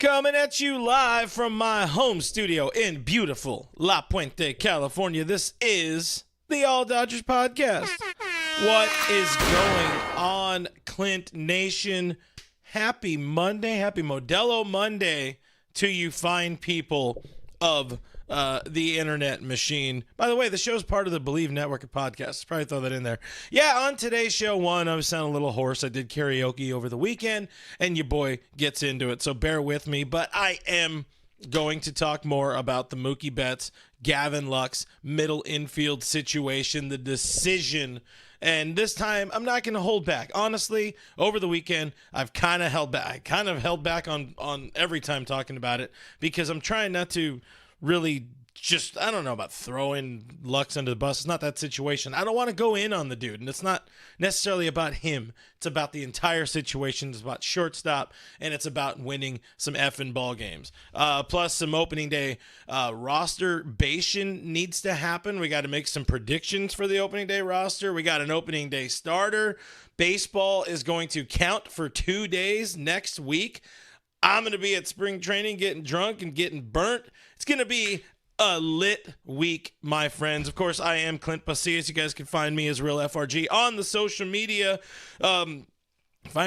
Coming at you live from my home studio in beautiful La Puente, California. This is the All Dodgers Podcast. What is going on, Clint Nation? Happy Monday, happy Modelo Monday to you fine people of the internet machine. By the way, the show's part of the Believe Network of podcasts. Probably throw that in there. Yeah, on today's show, I was sounding a little hoarse. I did karaoke over the weekend, and your boy gets into it, so bear with me. But I am going to talk more about the Mookie Betts, Gavin Lux, middle infield situation, the decision. And this time, I'm not going to hold back. Honestly, over the weekend, I've kind of held back. I kind of held back on every time talking about it because I'm trying not to really just, I don't know about throwing Lux under the bus. It's not that situation. I don't want to go in on the dude, and it's not necessarily about him. It's about the entire situation. It's about shortstop, and it's about winning some effing ball games. Plus, some opening day rosterbation needs to happen. We got to make some predictions for the opening day roster. We got an opening day starter. Baseball is going to count for 2 days next week. I'm going to be at spring training getting drunk and getting burnt. It's going to be a lit week, my friends. Of course, I am Clint Pasillas. You guys can find me as Real FRG on the social media. Find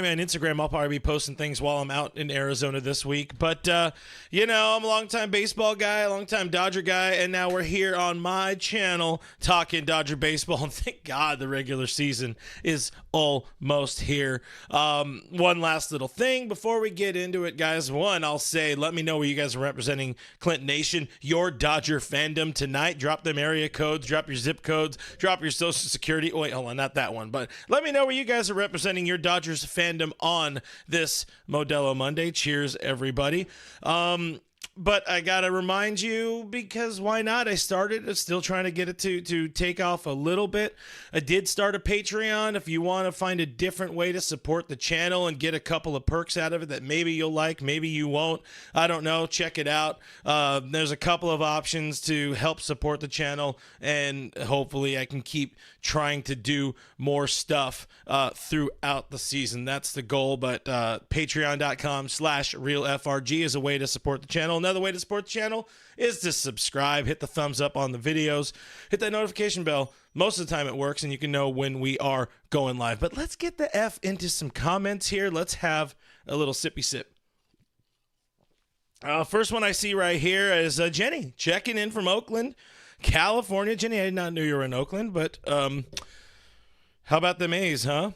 me on Instagram. I'll probably be posting things while I'm out in Arizona this week. But, I'm a longtime baseball guy, a longtime Dodger guy, and now we're here on my channel talking Dodger baseball. And thank God the regular season is almost here. One last little thing before we get into it, guys. One, I'll say, let me know where you guys are representing Clint Nation, your Dodger fandom tonight. Drop them area codes, drop your zip codes, drop your social security. Wait, hold on, not that one. But let me know where you guys are representing your Dodgers fandom on this Modelo Monday. Cheers, everybody. But I gotta remind you, because why not? I started still trying to get it to take off a little bit. I did start a Patreon. If you want to find a different way to support the channel and get a couple of perks out of it that maybe you'll like, maybe you won't, I don't know, check it out. There's a couple of options to help support the channel, and hopefully I can keep trying to do more stuff throughout the season. That's the goal. But patreon.com/realfrg is a way to support the channel. Another way to support the channel is to subscribe, hit the thumbs up on the videos, hit that notification bell. Most of the time it works, and you can know when we are going live. But let's get the F into some comments here. Let's have a little sippy sip. First one I see right here is Jenny checking in from Oakland, California. Jenny, I did not know you were in Oakland, but how about the A's, huh?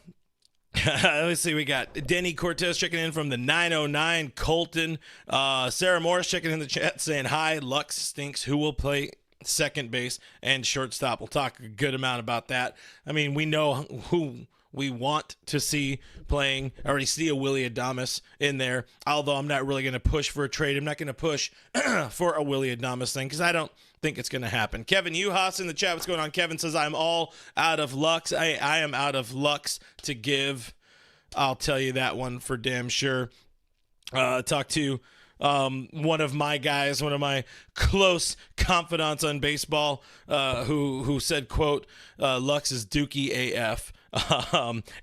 Let's see, we got Denny Cortez checking in from the 909 Colton. Sarah Morris checking in the chat saying, hi, Lux stinks. Who will play second base and shortstop? We'll talk a good amount about that. I mean, we know who we want to see playing. I already see a Willy Adames in there, although I'm not really going to push for a trade. I'm not going to push for a Willy Adames thing because I don't think it's going to happen. Kevin Uhas in the chat. What's going on? Kevin says, I'm all out of Lux. I am out of Lux to give. I'll tell you that one for damn sure. Talk to one of my guys, one of my close confidants on baseball, who said, quote, Lux is Dookie AF.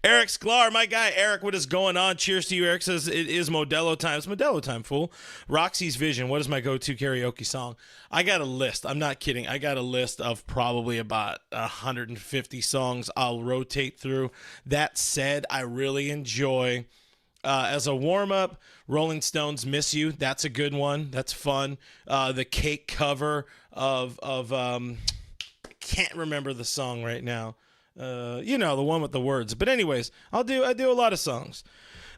Eric Sklar, my guy Eric, what is going on? Cheers to you. Eric says it is Modelo time. It's Modelo time, fool. Roxy's Vision, what is my go-to karaoke song? I got a list. I'm not kidding. I got a list of probably about 150 songs I'll rotate through. That said, I really enjoy as a warm-up, Rolling Stones Miss You. That's a good one. That's fun. The Cake cover of I can't remember the song right now. The one with the words. But anyways, I do a lot of songs.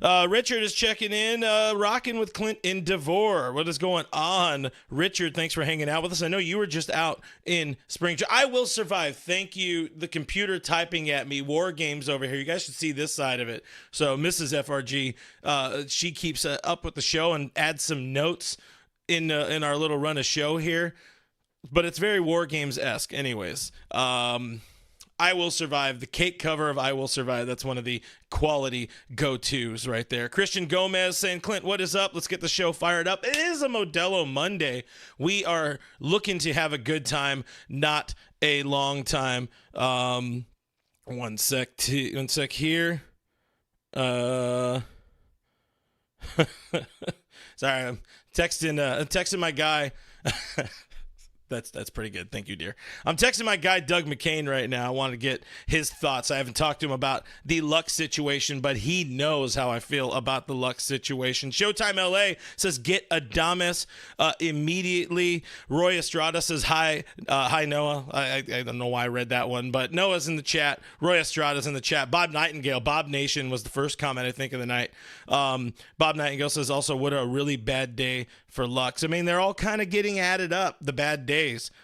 Richard is checking in, rocking with Clint in Devore. What is going on? Richard, thanks for hanging out with us. I know you were just out in spring. I will survive. Thank you. The computer typing at me. War games over here. You guys should see this side of it. So Mrs. FRG, she keeps up with the show and adds some notes in our little run of show here. But it's very War Games-esque anyways. I Will Survive, the Cake cover of I Will Survive. That's one of the quality go-tos right there. Christian Gomez saying, Clint, what is up? Let's get the show fired up. It is a Modelo Monday. We are looking to have a good time, not a long time. One sec here. Sorry, I'm texting my guy. That's pretty good. Thank you, dear. I'm texting my guy, Doug McKain, right now. I want to get his thoughts. I haven't talked to him about the Lux situation, but he knows how I feel about the Lux situation. Showtime LA says, get Adames immediately. Roy Estrada says, hi, Noah. I don't know why I read that one, but Noah's in the chat. Roy Estrada's in the chat. Bob Nightingale, Bob Nation was the first comment, I think, of the night. Bob Nightingale says also, what a really bad day for Lux. I mean, they're all kind of getting added up, the bad days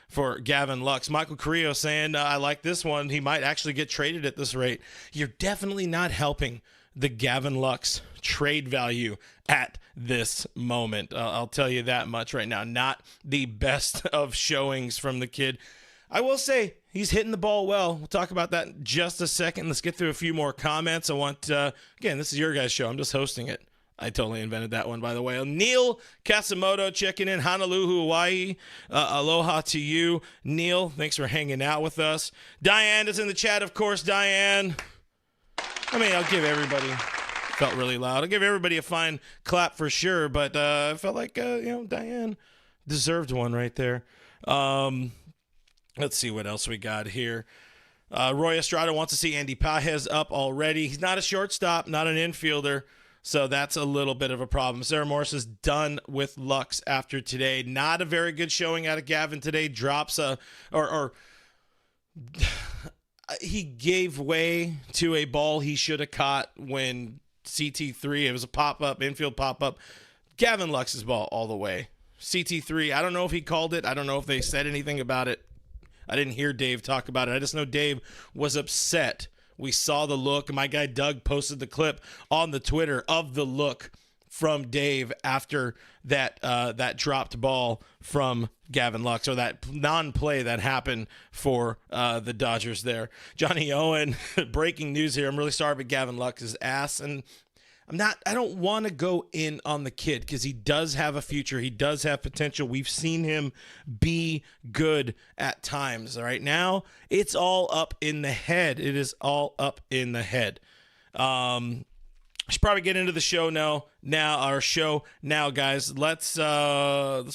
for Gavin Lux. Michael Carrillo saying, I like this one. He might actually get traded at this rate. You're definitely not helping the Gavin Lux trade value at this moment. I'll tell you that much right now. Not the best of showings from the kid. I will say he's hitting the ball well. We'll talk about that in just a second. Let's get through a few more comments. I want, again, this is your guys' show. I'm just hosting it. I totally invented that one, by the way. Neil Kasamoto checking in, Honolulu, Hawaii. Aloha to you, Neil. Thanks for hanging out with us. Diane is in the chat, of course. Diane. I mean, I'll give everybody, felt really loud. I'll give everybody a fine clap for sure, but I felt like, Diane deserved one right there. Let's see what else we got here. Roy Estrada wants to see Andy Pages up already. He's not a shortstop, not an infielder. So that's a little bit of a problem. Sarah Morris is done with Lux after today. Not a very good showing out of Gavin today. Drops he gave way to a ball he should have caught when CT3, it was a pop-up, infield pop-up. Gavin Lux's ball all the way. CT3, I don't know if he called it. I don't know if they said anything about it. I didn't hear Dave talk about it. I just know Dave was upset. We saw the look. My guy Doug posted the clip on the Twitter of the look from Dave after that dropped ball from Gavin Lux, or that non-play that happened for the Dodgers there. Johnny Owen, breaking news here. I'm really sorry about Gavin Lux's ass, and I don't want to go in on the kid because he does have a future. He does have potential. We've seen him be good at times. Right now, it's all up in the head. It is all up in the head. I should probably get into the show now, guys. Let's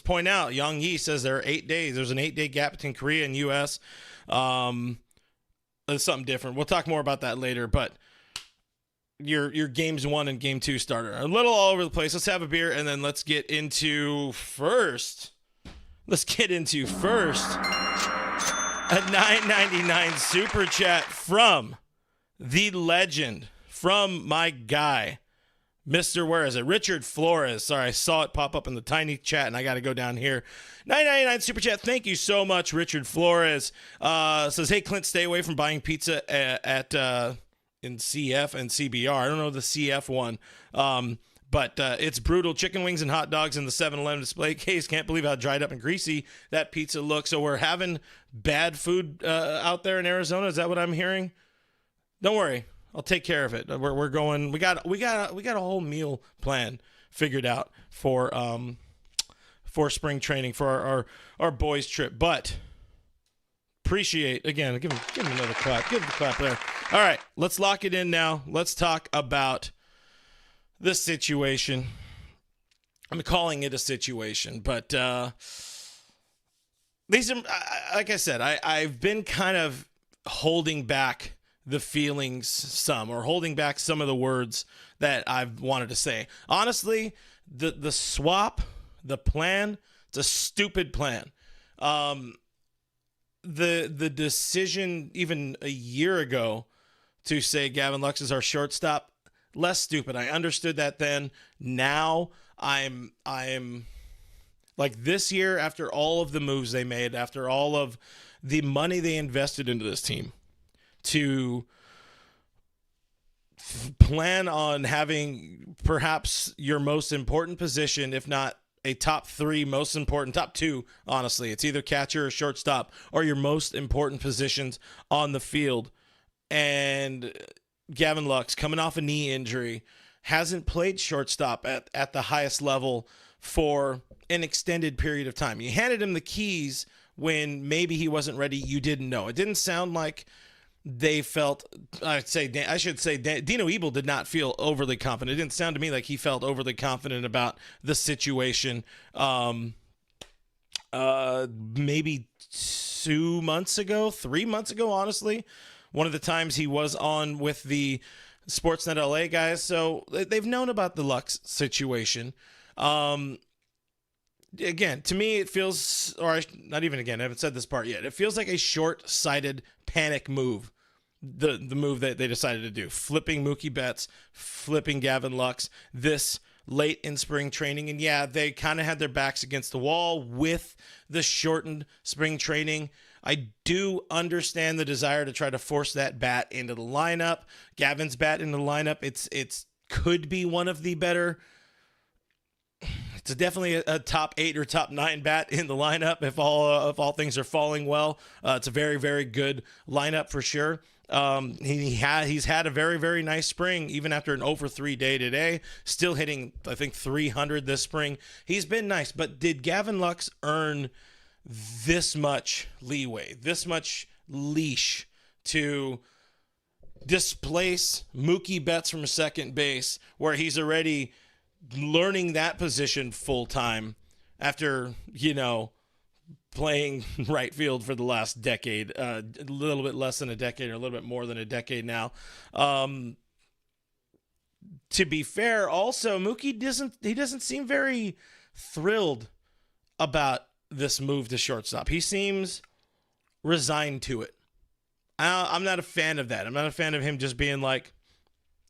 point out, Yang Yi says there are 8 days. There's an 8-day gap between Korea and U.S. It's something different. We'll talk more about that later, but your games 1 and game 2 starter a little all over the place. Let's have a beer and then let's get into first. A $9.99 super chat from the legend, from my guy, Mr. Where is it? Richard Flores. Sorry, I saw it pop up in the tiny chat and I got to go down here. $9.99 super chat. Thank you so much, Richard Flores. Says, hey, Clint, stay away from buying pizza in CF and CBR. I don't know the CF one, but it's brutal. Chicken wings and hot dogs in the 7-Eleven display case. Can't believe how dried up and greasy that pizza looks. So we're having bad food out there in Arizona. Is that what I'm hearing? Don't worry, I'll take care of it. We're going. We got a whole meal plan figured out for spring training for our boys trip. But appreciate, again, give him another clap. Give him the clap there. All right, let's lock it in now. Let's talk about the situation. I'm calling it a situation, but these are, like I said, I've been kind of holding back the feelings or holding back some of the words that I've wanted to say. Honestly, the swap, the plan, it's a stupid plan. The decision even a year ago to say Gavin Lux is our shortstop, less stupid. I understood that then. Now I'm like, this year, after all of the moves they made, after all of the money they invested into this team, to plan on having perhaps your most important position, if not a top 3 most important, top 2, honestly. It's either catcher or shortstop, or your most important positions on the field. And Gavin Lux, coming off a knee injury, hasn't played shortstop at the highest level for an extended period of time. You handed him the keys when maybe he wasn't ready. You didn't know. It didn't sound like they felt, I should say, Dino Ebel did not feel overly confident. It didn't sound to me like he felt overly confident about the situation. Maybe 2 months ago, 3 months ago, honestly, one of the times he was on with the Sportsnet LA guys. So they've known about the Lux situation. Again, to me, it feels, not even again, I haven't said this part yet. It feels like a short-sighted panic move. The move that they decided to do, flipping Mookie Betts, flipping Gavin Lux this late in spring training. And yeah, they kind of had their backs against the wall with the shortened spring training. I do understand the desire to try to force that bat into the lineup. Gavin's bat into the lineup. It's could be one of the better. It's definitely a top 8 or top 9 bat in the lineup if all things are falling well. It's a very, very good lineup for sure. He's had a very, very nice spring, even after an over 3 day today. Still hitting, I think, 300 this spring. He's been nice, but did Gavin Lux earn this much leeway, this much leash to displace Mookie Betts from second base, where he's already learning that position full time after, playing right field for the last decade, a little bit less than a decade or a little bit more than a decade now. To be fair, also, Mookie doesn't seem very thrilled about this move to shortstop. He seems resigned to it. I'm not a fan of that. I'm not a fan of him just being like,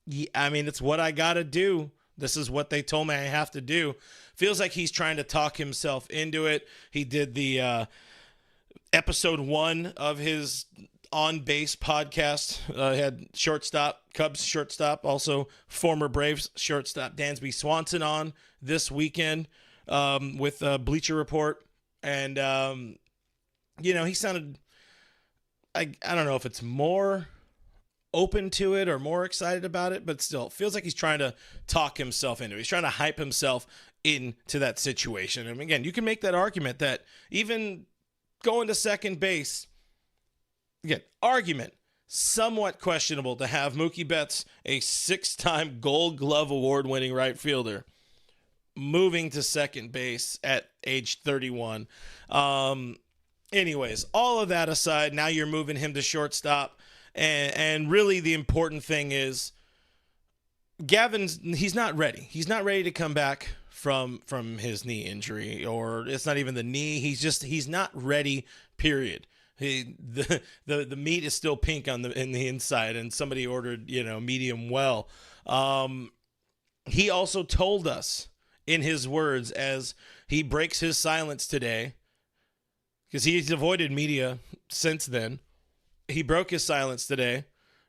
it's what I got to do. This is what they told me I have to do. Feels like he's trying to talk himself into it. He did the episode 1 of his On Base podcast. Had shortstop, Cubs shortstop, also former Braves shortstop Dansby Swanson on this weekend with Bleacher Report. And, he sounded, I don't know if it's more open to it or more excited about it, but still, it feels like he's trying to talk himself into it. He's trying to hype himself into that situation. And again, you can make that argument that even going to second base, again, argument, somewhat questionable to have Mookie Betts, a 6-time Gold Glove award-winning right fielder, moving to second base at age 31. Anyways, all of that aside, now you're moving him to shortstop. And really the important thing is he's not ready. He's not ready to come back from his knee injury, or it's not even the knee. He's not ready, period. The meat is still pink in the inside, and somebody ordered, medium well. He also told us in his words as he breaks his silence today, because he's avoided media since then. He broke his silence today,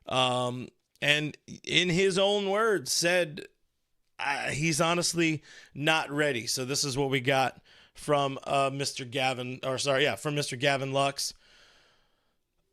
and in his own words said he's honestly not ready. So this is what we got from Mr. Gavin Lux.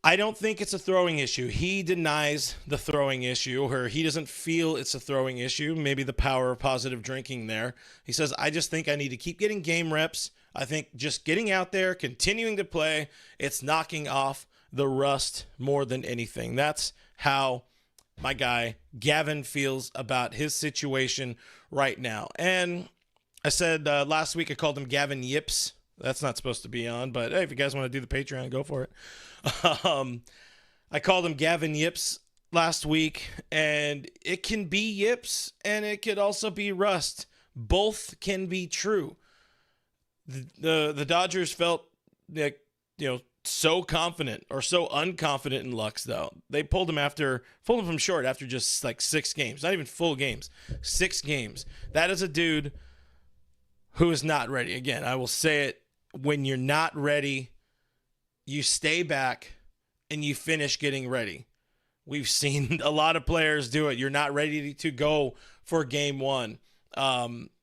I don't think it's a throwing issue. He denies the throwing issue, or he doesn't feel it's a throwing issue. Maybe the power of positive drinking there. He says, I just think I need to keep getting game reps. I think just getting out there, continuing to play, it's knocking off the rust more than anything. That's how my guy Gavin feels about his situation right now. And I said last week I called him Gavin Yips. That's not supposed to be on, but hey, if you guys want to do the Patreon, go for it. I called him Gavin Yips last week, and it can be yips and it could also be rust. Both can be true. The Dodgers felt like, so confident or so unconfident in Lux, though. They pulled him from short after just like 6 games, not even full games, 6 games. That is a dude who is not ready. Again, I will say it, when you're not ready, you stay back and you finish getting ready. We've seen a lot of players do it. You're not ready to go for game 1.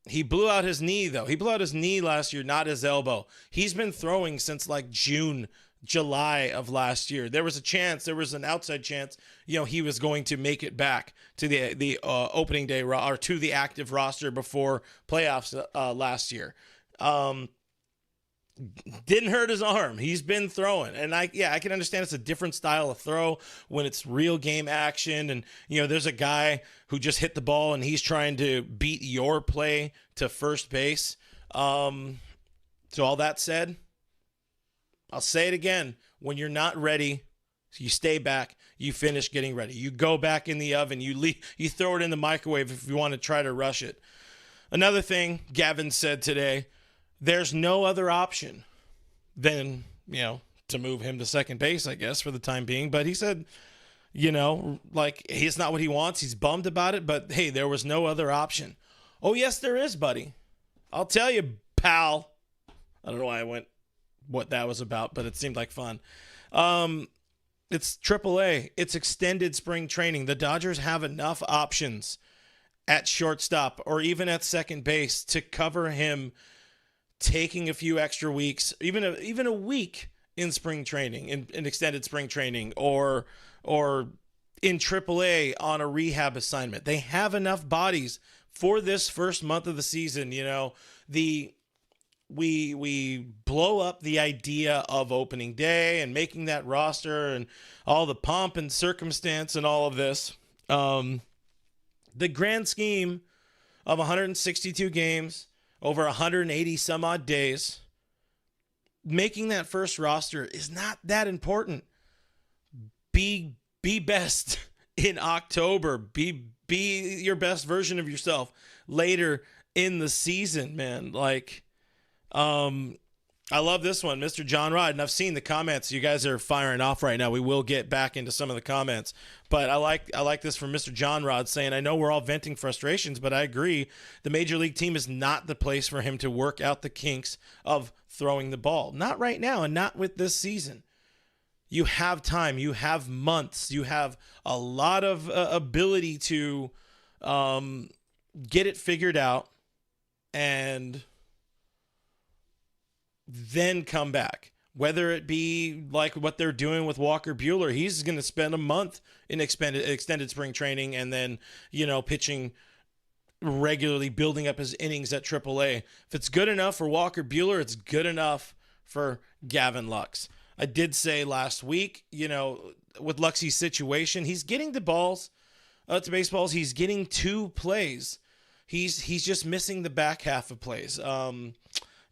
He blew out his knee, though. He blew out his knee last year, not his elbow. He's been throwing since like July of last year. There was an outside chance, he was going to make it back to the opening day or to the active roster before playoffs last year. Didn't hurt his arm. He's been throwing. And I can understand it's a different style of throw when it's real game action. And, there's a guy who just hit the ball and he's trying to beat your play to first base. So all that said, I'll say it again. When you're not ready, you stay back, you finish getting ready. You go back in the oven, you throw it in the microwave if you want to try to rush it. Another thing Gavin said today, there's no other option than, to move him to second base, I guess, for the time being. But he said, it's not what he wants. He's bummed about it. But, hey, there was no other option. Oh, yes, there is, buddy. I'll tell you, pal. I don't know why I went what that was about, but it seemed like fun. It's AAA. It's extended spring training. The Dodgers have enough options at shortstop or even at second base to cover him taking a few extra weeks, even a week in spring training, in extended spring training, or in AAA on a rehab assignment. They have enough bodies for this first month of the season. We blow up the idea of opening day and making that roster and all the pomp and circumstance and all of this. The grand scheme of 162 games over 180 some odd days, making that first roster is not that important. Be best in October. Be your best version of yourself later in the season, man. I love this one, Mr. John Rod, and I've seen the comments. You guys are firing off right now. We will get back into some of the comments, but I like this from Mr. John Rod saying, I know we're all venting frustrations, but I agree. The major league team is not the place for him to work out the kinks of throwing the ball. Not right now, and not with this season. You have time. You have months. You have a lot of ability to get it figured out and then come back. Whether it be like what they're doing with Walker Buehler, he's going to spend a month in extended spring training and then, pitching regularly, building up his innings at AAA. If it's good enough for Walker Buehler, it's good enough for Gavin Lux. I did say last week, with Luxie's situation, he's getting the balls to baseballs. He's getting 2 plays. He's just missing the back half of plays.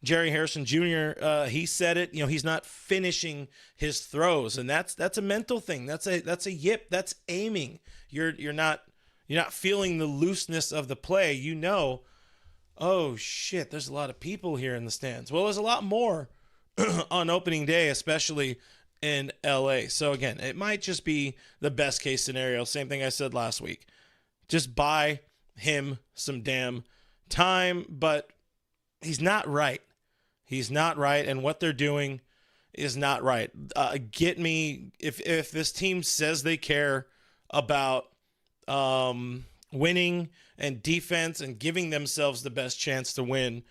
Jerry Harrison Jr., he said it, he's not finishing his throws, and that's a mental thing. That's a yip. That's aiming. You're not feeling the looseness of the play. Oh shit, there's a lot of people here in the stands. Well, there's a lot more on opening day, especially in LA. So again, it might just be the best case scenario. Same thing I said last week. Just buy him some damn time, but he's not right. He's not right, and what they're doing is not right. Get me, if this team says they care about winning and defense and giving themselves the best chance to win,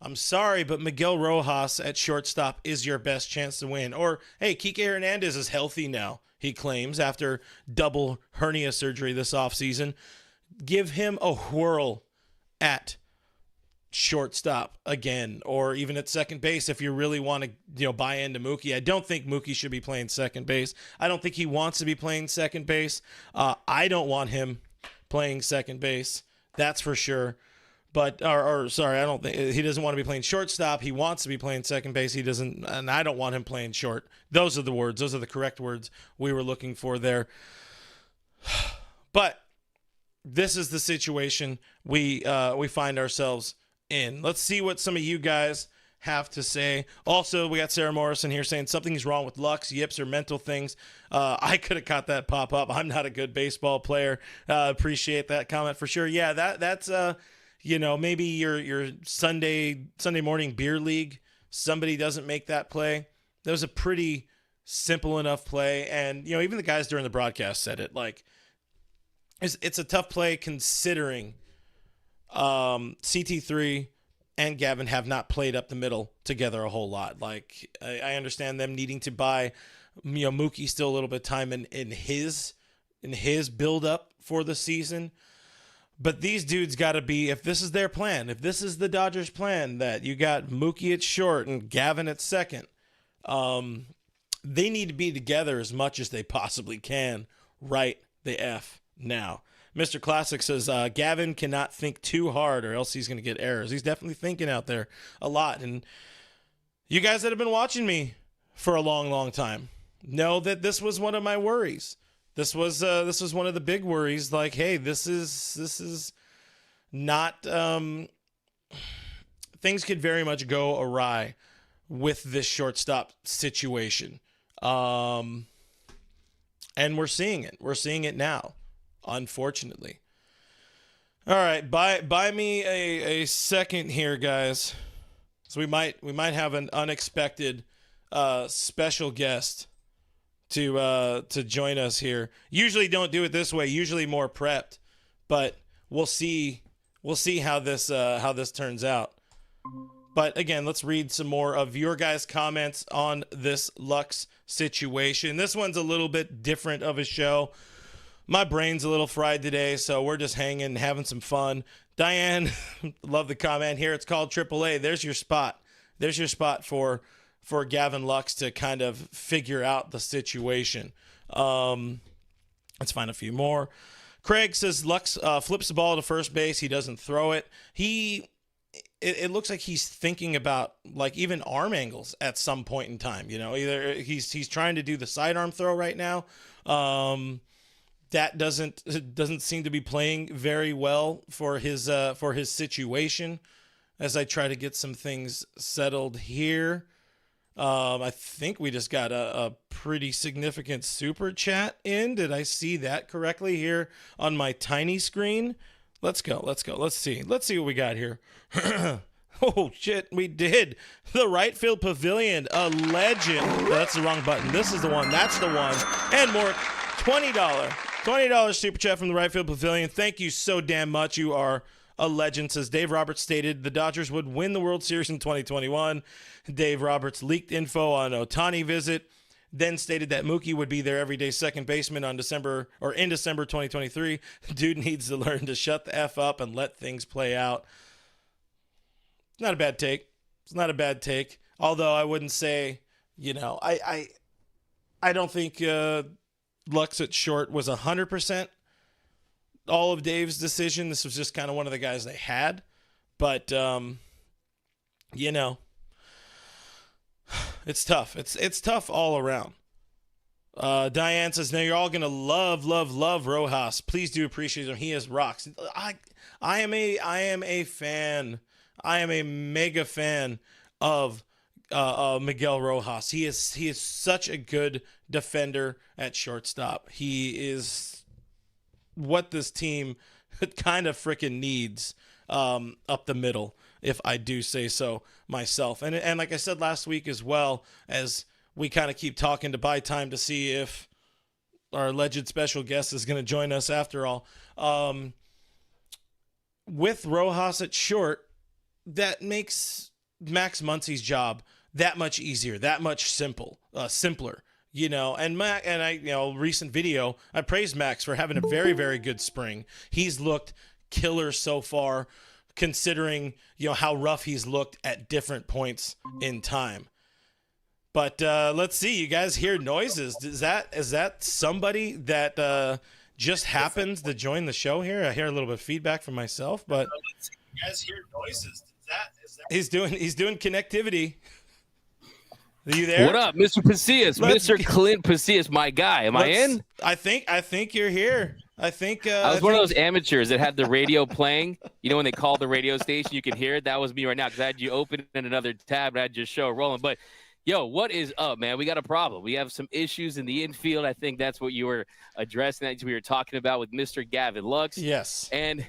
I'm sorry, but Miguel Rojas at shortstop is your best chance to win. Or, hey, Kike Hernandez is healthy now, he claims, after double hernia surgery this offseason. Give him a whirl at shortstop again, or even at second base if you really want to buy into Mookie. I don't think Mookie should be playing second base. I don't think he wants to be playing second base. I don't want him playing second base, that's for sure. But sorry, I don't think he doesn't want to be playing shortstop. He wants to be playing second base. He doesn't, and I don't want him playing short. Those are the words. Those are the correct words we were looking for there. But this is the situation we find ourselves in. Let's see what some of you guys have to say. Also, we got Sarah Morrison here saying something's wrong with Lux, yips, or mental things. I could have caught that pop up. I'm not a good baseball player. Appreciate that comment for sure. Yeah, that's maybe your Sunday morning beer league. Somebody doesn't make that play. That was a pretty simple enough play, and even the guys during the broadcast said it. It's a tough play considering CT3 and Gavin have not played up the middle together a whole lot. I understand them needing to buy, Mookie still a little bit of time in his build up for the season. But these dudes got to be, if this is their plan, if this is the Dodgers' plan, that you got Mookie at short and Gavin at second, they need to be together as much as they possibly can right the F now. Mr. Classic says, Gavin cannot think too hard or else he's going to get errors. He's definitely thinking out there a lot. And you guys that have been watching me for a long, long time know that this was one of my worries. This was one of the big worries. Like, hey, this is not. Things could very much go awry with this shortstop situation, and we're seeing it. We're seeing it now, unfortunately. All right, buy me a second here, guys. So we might have an unexpected special guest to join us here. Usually don't do it this way. Usually more prepped, but we'll see how this turns out. But again, let's read some more of your guys' comments on this Lux situation. This one's a little bit different of a show. My brain's a little fried today, so we're just hanging, having some fun. Diane, love the comment here. It's called AAA. There's your spot. There's your spot for Gavin Lux to kind of figure out the situation. Let's find a few more. Craig says Lux flips the ball to first base. He doesn't throw it. It looks like he's thinking about like even arm angles at some point in time. You know, either he's trying to do the sidearm throw right now. That doesn't seem to be playing very well for his situation. As I try to get some things settled here. I think we just got a pretty significant super chat in. Did I see that correctly here on my tiny screen? Let's go. Let's see what we got here. Oh, shit, we did. The right field pavilion, a legend. Oh, that's the wrong button. This is the one. That's the one. And more, $20 super chat from the right field pavilion. Thank you so damn much. You are a legend. Says Dave Roberts stated the Dodgers would win the World Series in 2021. Dave Roberts leaked info on Ohtani visit, then stated that Mookie would be their everyday second baseman in December 2023. Dude needs to learn to shut the F up and let things play out. It's not a bad take. It's not a bad take. Although I wouldn't say, I don't think Lux at short was 100% all of Dave's decision. This was just kind of one of the guys they had. But, it's tough. It's tough all around. Diane says, now you're all going to love Rojas. Please do appreciate him. He has rocks. I am a fan. I am a mega fan of Miguel Rojas. He is such a good defender at shortstop. He is what this team kind of freaking needs up the middle, if I do say so myself. And like I said last week as well, as we kind of keep talking to buy time to see if our alleged special guest is going to join us after all. With Rojas at short, that makes Max Muncy's job that much easier, that much simpler. And recent video, I praised Max for having a very, very good spring. He's looked killer so far, considering, how rough he's looked at different points in time. But let's see, you guys hear noises. Is that somebody that just happens to join the show here? I hear a little bit of feedback from myself, but you guys hear noises. Is that he's doing connectivity. Are you there? What up, Mr. Pasillas? Mr. Clint Pasillas, my guy. Am I in? I think you're here. I was one of those amateurs that had the radio playing. When they called the radio station, you could hear it. That was me right now because I had you open in another tab and I had your show rolling. But, yo, what is up, man? We got a problem. We have some issues in the infield. I think that's what you were addressing, that we were talking about with Mr. Gavin Lux. Yes. And,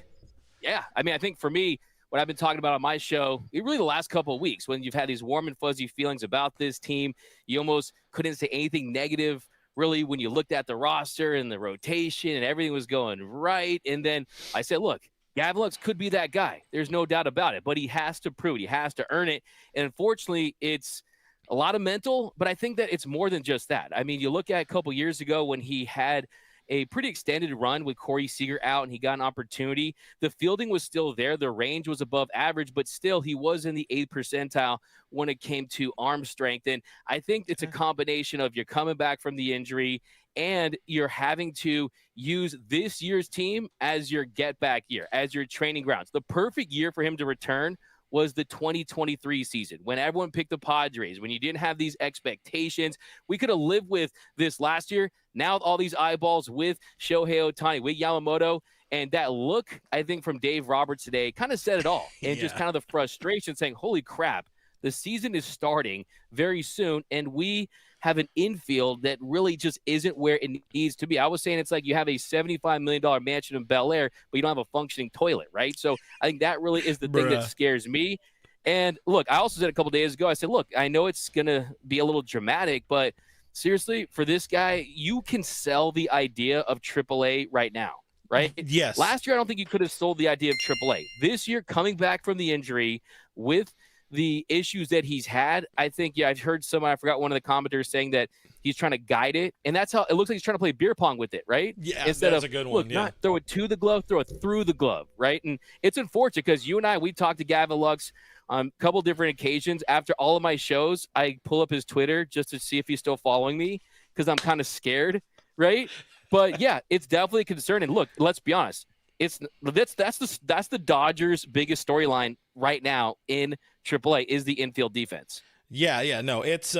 yeah, I think for me, what I've been talking about on my show, really the last couple of weeks, when you've had these warm and fuzzy feelings about this team, you almost couldn't say anything negative, really, when you looked at the roster and the rotation and everything was going right. And then I said, look, Gavin Lux could be that guy. There's no doubt about it, but he has to prove it. He has to earn it. And unfortunately, it's a lot of mental, but I think that it's more than just that. I mean, you look at a couple years ago when he had a pretty extended run with Corey Seager out and he got an opportunity. The fielding was still there. The range was above average, but still he was in the 8th percentile when it came to arm strength. And I think it's a combination of you're coming back from the injury and you're having to use this year's team as your get back year, as your training grounds. The perfect year for him to return was the 2023 season when everyone picked the Padres, when you didn't have these expectations. We could have lived with this last year. Now with all these eyeballs with Shohei Ohtani, with Yamamoto, and that look, I think, from Dave Roberts today kind of said it all. And just kind of the frustration saying, holy crap, the season is starting very soon, and we have an infield that really just isn't where it needs to be. I was saying it's like you have a $75 million mansion in Bel Air, but you don't have a functioning toilet, right? So I think that really is the thing that scares me. And look, I also said a couple days ago, I said, look, I know it's going to be a little dramatic, but seriously, for this guy, you can sell the idea of AAA right now, right? Yes. Last year, I don't think you could have sold the idea of AAA. This year, coming back from the injury with the issues that he's had, I think, I've heard I forgot one of the commenters saying that he's trying to guide it. And that's how it looks like he's trying to play beer pong with it, right? Yeah, instead that's of, a good one. Not throw it to the glove, throw it through the glove, right? And it's unfortunate because you and I, we talked to Gavin Lux on a couple different occasions. After all of my shows, I pull up his Twitter just to see if he's still following me because I'm kind of scared, right? But yeah, it's definitely concerning. Look, let's be honest. That's the Dodgers' biggest storyline right now in AAA is the infield defense. Yeah, no, it's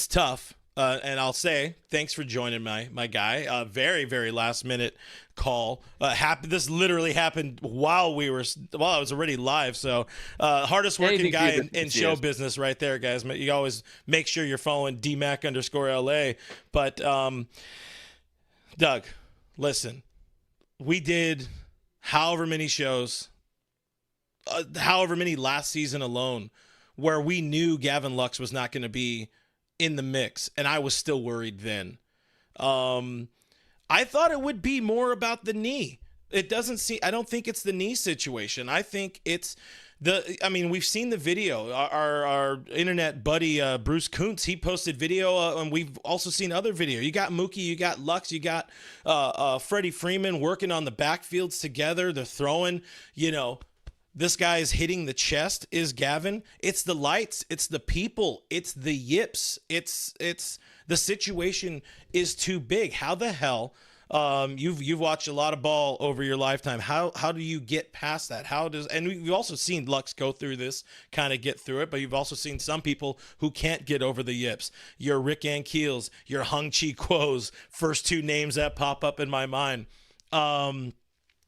tough. And I'll say thanks for joining my guy. Very, very last minute call. This literally happened while I was already live. So hardest working guy in show business right there, guys. You always make sure you're following DMac_LA. But Doug, listen. We did however many shows, however many last season alone, where we knew Gavin Lux was not going to be in the mix, and I was still worried then. I thought it would be more about the knee. I don't think it's the knee situation. I think it's we've seen the video. Our internet buddy, Bruce Kuntz, he posted video, and we've also seen other video. You got Mookie, you got Lux, you got Freddie Freeman working on the backfields together. They're throwing, this guy is hitting the chest is Gavin. It's the lights. It's the people. It's the yips. It's the situation is too big. How the hell? You've watched a lot of ball over your lifetime. How do you get past that? And we've also seen Lux go through this, kind of get through it, but you've also seen some people who can't get over the yips. Your Rick Ankiels, your Hung Chi Kuo's, first two names that pop up in my mind.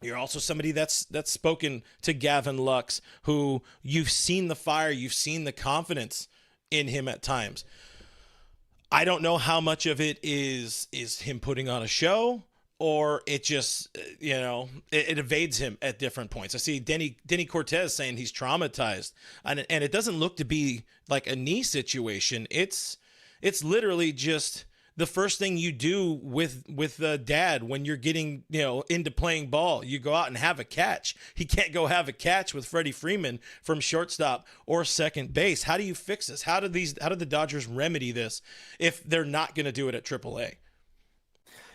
You're also somebody that's spoken to Gavin Lux, who you've seen the fire, you've seen the confidence in him at times. I don't know how much of it is him putting on a show, or it just, it evades him at different points. I see Denny Cortez saying he's traumatized, and it doesn't look to be like a knee situation. It's literally just the first thing you do with dad when you're getting into playing ball. You go out and have a catch. He can't go have a catch with Freddie Freeman from shortstop or second base. How do you fix this? How do the Dodgers remedy this if they're not going to do it at AAA?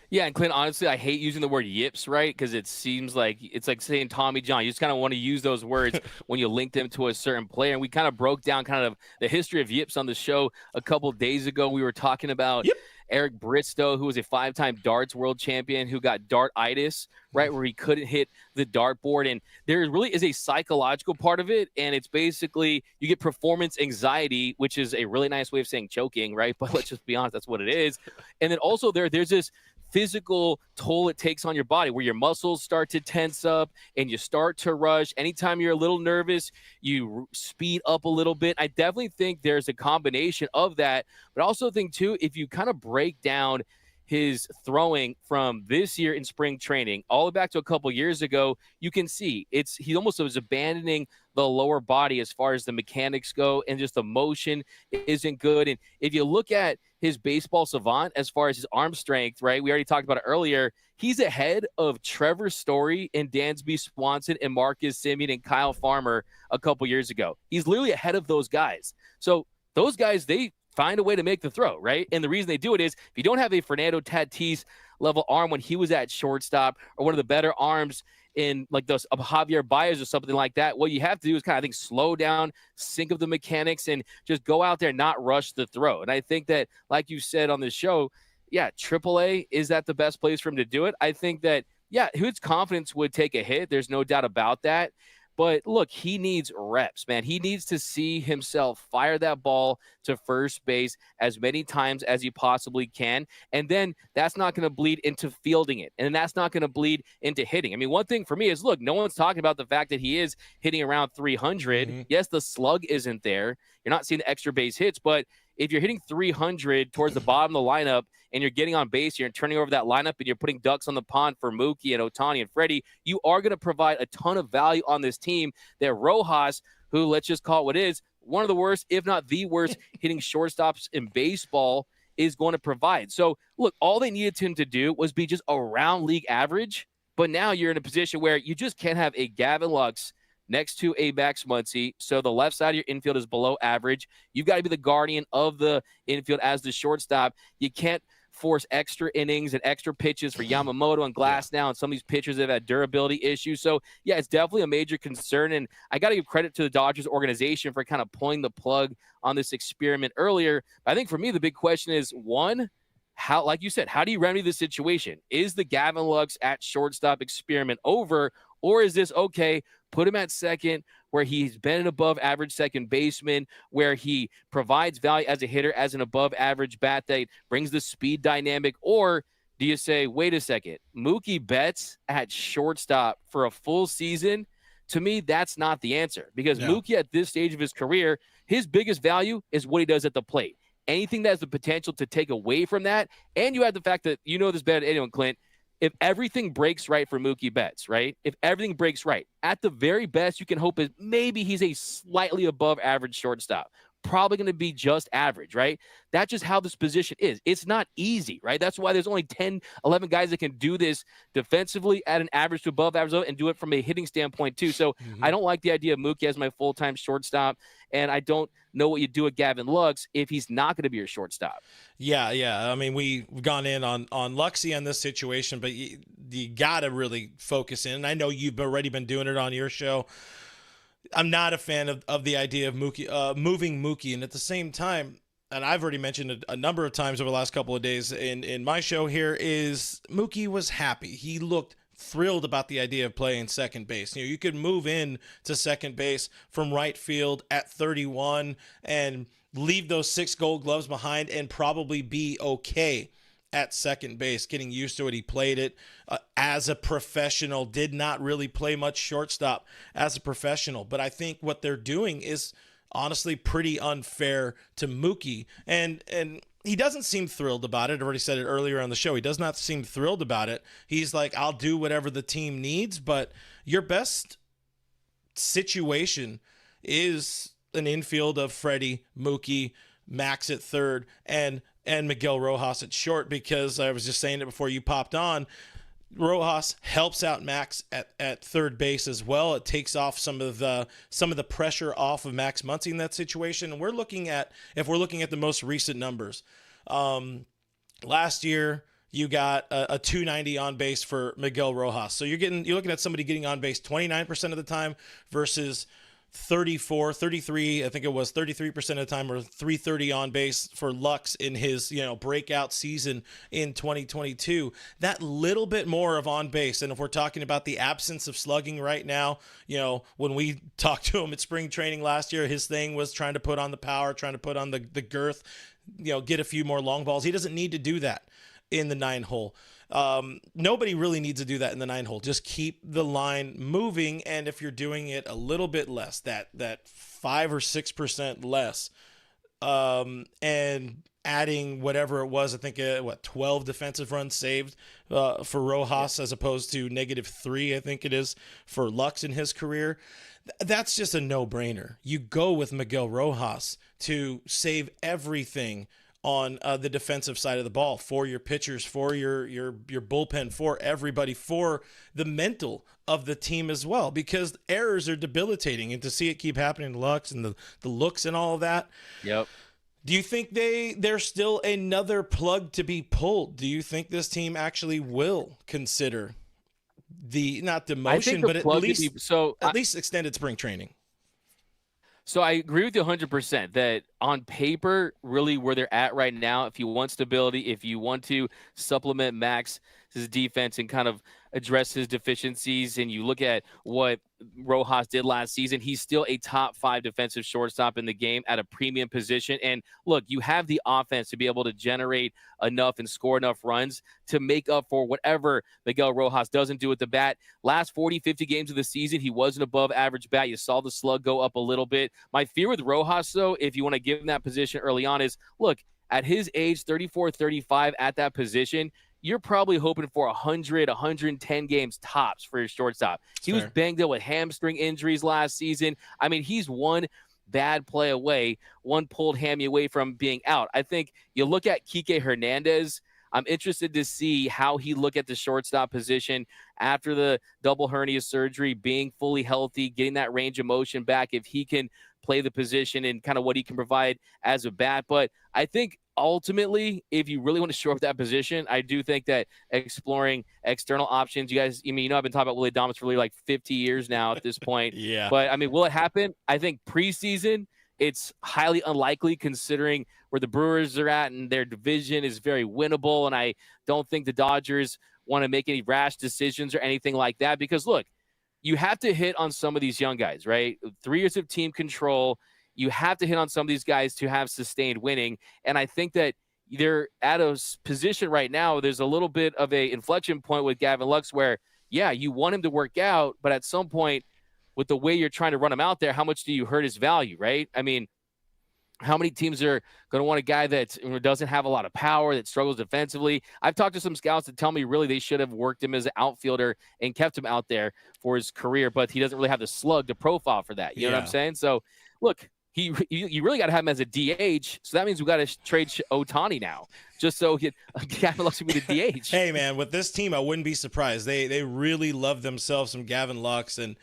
Yeah, and Clint, honestly, I hate using the word yips, right? Because it seems like it's like saying Tommy John. You just kind of want to use those words when you link them to a certain player. And we kind of broke down kind of the history of yips on the show a couple days ago. We were talking about Eric Bristow, who was a 5-time darts world champion who got dartitis, right, where he couldn't hit the dartboard. And there really is a psychological part of it. And it's basically you get performance anxiety, which is a really nice way of saying choking, right? But let's just be honest, that's what it is. And then also there's this physical toll it takes on your body where your muscles start to tense up and you start to rush. Anytime you're a little nervous, you speed up a little bit. I definitely think there's a combination of that, but I also think too, if you kind of break down his throwing from this year in spring training all the way back to a couple years ago, you can see he almost was abandoning the lower body as far as the mechanics go, and just the motion isn't good. And if you look at his baseball savant as far as his arm strength, right, we already talked about it earlier, he's ahead of Trevor Story and Dansby Swanson and Marcus Semien and Kyle Farmer a couple years ago. He's literally ahead of those guys. So those guys, they find a way to make the throw, right? And the reason they do it is if you don't have a Fernando Tatis level arm when he was at shortstop, or one of the better arms in like those Javier Baez or something like that, what you have to do is kind of, I think, slow down, sync up the mechanics, and just go out there and not rush the throw. And I think that, like you said on the show, yeah, AAA, is that the best place for him to do it? I think that, yeah, his confidence would take a hit. There's no doubt about that. But look, he needs reps, man. He needs to see himself fire that ball to first base as many times as he possibly can. And then that's not going to bleed into fielding it. And that's not going to bleed into hitting. I mean, one thing for me is, look, no one's talking about the fact that he is hitting around 300. Mm-hmm. Yes, the slug isn't there. You're not seeing the extra base hits, but if you're hitting 300 towards the bottom of the lineup and you're getting on base, you're turning over that lineup and you're putting ducks on the pond for Mookie and Ohtani and Freddie, you are going to provide a ton of value on this team that Rojas, who, let's just call it what it is, one of the worst, if not the worst, hitting shortstops in baseball, is going to provide. So, look, all they needed him to do was be just around league average, but now you're in a position where you just can't have a Gavin Lux next to a Max Muncy, so the left side of your infield is below average. You've got to be the guardian of the infield as the shortstop. You can't force extra innings and extra pitches for Yamamoto and Glass now, and some of these pitchers have had durability issues. So, yeah, it's definitely a major concern, and I got to give credit to the Dodgers organization for kind of pulling the plug on this experiment earlier. But I think for me, the big question is, one, how, like you said, how do you remedy this situation? Is the Gavin Lux at shortstop experiment over, or is this okay? Put him at second, where he's been an above average second baseman, where he provides value as a hitter, as an above average bat that brings the speed dynamic? Or do you say, wait a second, Mookie Betts at shortstop for a full season? To me, that's not the answer, because Mookie at this stage of his career, his biggest value is what he does at the plate. Anything that has the potential to take away from that, and you have the fact that, you know this better than anyone, Clint, if everything breaks right for Mookie Betts, right? If everything breaks right, at the very best you can hope is maybe he's a slightly above average shortstop. Probably going to be just average, right? That's just how this position is. It's not easy, right? That's why there's only 10, 11 guys that can do this defensively at an average to above average and do it from a hitting standpoint too. So I don't like the idea of Mookie as my full-time shortstop, and I don't know what you do with Gavin Lux if he's not going to be your shortstop. Yeah. I mean, we've gone in on Luxy on this situation, but you got to really focus in. I know you've already been doing it on your show. I'm not a fan of the idea of Mookie, moving Mookie. And at the same time, and I've already mentioned it a number of times over the last couple of days in my show here, is Mookie was happy. He looked thrilled about the idea of playing second base. You know, you could move in to second base from right field at 31 and leave those 6 Gold Gloves behind and probably be okay at second base, getting used to it. He played it as a professional, did not really play much shortstop as a professional. But I think what they're doing is honestly pretty unfair to Mookie. And he doesn't seem thrilled about it. I already said it earlier on the show. He does not seem thrilled about it. He's like, I'll do whatever the team needs. But your best situation is an infield of Freddie, Mookie, Max at third, and Miguel Rojas at short, because I was just saying it before you popped on. Rojas helps out Max at third base as well. It takes off some of the pressure off of Max Muncy in that situation. And if we're looking at the most recent numbers, last year you got a 290 on base for Miguel Rojas. So you're looking at somebody getting on base 29% of the time versus 33, I think it was 33% of the time, or 330 on base for Lux in his, breakout season in 2022. That little bit more of on base. And if we're talking about the absence of slugging right now, when we talked to him at spring training last year, his thing was trying to put on the power, trying to put on the girth, get a few more long balls. He doesn't need to do that in the 9-hole. Nobody really needs to do that in the 9-hole. Just keep the line moving, and if you're doing it a little bit less, that 5 or 6% less, and adding whatever it was, I think 12 defensive runs saved for Rojas as opposed to -3, I think it is for Lux in his career. That's just a no-brainer. You go with Miguel Rojas to save everything on the defensive side of the ball, for your pitchers, for your bullpen, for everybody, for the mental of the team as well, because errors are debilitating, and to see it keep happening to Lux and the looks and all of that. Yep. Do you think there's still another plug to be pulled? Do you think this team actually will consider not demotion, but at least extended spring training? So I agree with you 100% that on paper, really where they're at right now, if you want stability, if you want to supplement Max's defense and kind of address his deficiencies, and you look at what Rojas did last season, he's still a top 5 defensive shortstop in the game at a premium position. And look, you have the offense to be able to generate enough and score enough runs to make up for whatever Miguel Rojas doesn't do with the bat. Last 40, 50 games of the season, he was an above average bat. You saw the slug go up a little bit. My fear with Rojas, though, if you want to give him that position early on, is look, at his age, 34, 35, at that position, you're probably hoping for 100, 110 games tops for his shortstop. He was banged up with hamstring injuries last season. I mean, he's one bad play away, one pulled hammy away from being out. I think you look at Kike Hernandez. I'm interested to see how he look at the shortstop position after the double hernia surgery, being fully healthy, getting that range of motion back, if he can play the position and kind of what he can provide as a bat. But I think ultimately, if you really want to shore up that position, I do think that exploring external options, you guys, I've been talking about Willie Adames for really like 50 years now at this point. Yeah. But I mean, will it happen? I think preseason, it's highly unlikely considering where the Brewers are at, and their division is very winnable. And I don't think the Dodgers want to make any rash decisions or anything like that, because look, you have to hit on some of these young guys, right? 3 years of team control. You have to hit on some of these guys to have sustained winning. And I think that they're at a position right now, there's a little bit of a inflection point with Gavin Lux where, yeah, you want him to work out, but at some point with the way you're trying to run him out there, how much do you hurt his value, right? I mean, how many teams are going to want a guy that doesn't have a lot of power, that struggles defensively? I've talked to some scouts that tell me really they should have worked him as an outfielder and kept him out there for his career, but he doesn't really have the slug to profile for that. You know what I'm saying? So, look, you really got to have him as a DH. So that means we got to trade Ohtani now, just so Gavin Lux can be the DH. Hey, man, with this team, I wouldn't be surprised. They really love themselves some Gavin Lux, and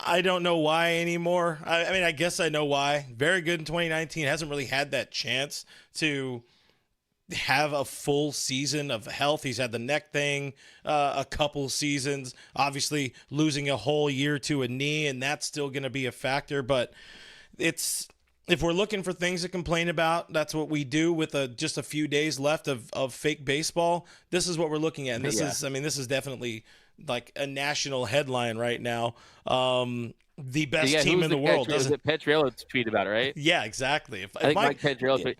I don't know why anymore. I mean, I guess I know why. Very good in 2019. Hasn't really had that chance to have a full season of health. He's had the neck thing a couple seasons. Obviously, losing a whole year to a knee, and that's still going to be a factor. But if we're looking for things to complain about, that's what we do with just a few days left of fake baseball. This is what we're looking at. And this is definitely like a national headline right now. The best team in the world. Petriello tweeted about it, right? Yeah, exactly. I think Mike Petriello.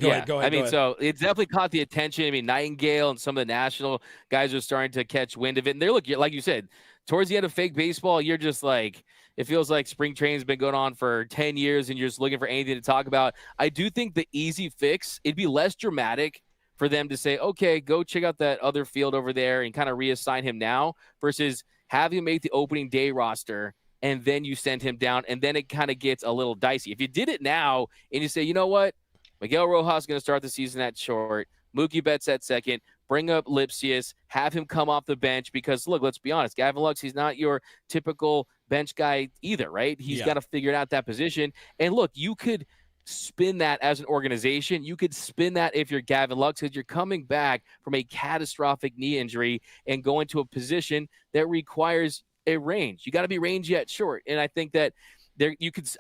Go ahead. So it's definitely caught the attention. I mean, Nightingale and some of the national guys are starting to catch wind of it. And they're looking, like you said, towards the end of fake baseball, you're just like, it feels like spring training's been going on for 10 years and you're just looking for anything to talk about. I do think the easy fix, it'd be less dramatic for them to say, okay, go check out that other field over there and kind of reassign him now, versus have him make the opening day roster and then you send him down, and then it kind of gets a little dicey. If you did it now and you say, you know what, Miguel Rojas is going to start the season at short, Mookie Betts at second, bring up Lipsius, have him come off the bench, because look, let's be honest, Gavin Lux, he's not your typical bench guy either, right? He's got to figure out that position. And look, you could spin that as an organization. You could spin that if you're Gavin Lux, because you're coming back from a catastrophic knee injury and going to a position that requires a range. You got to be rangy at short. And I think that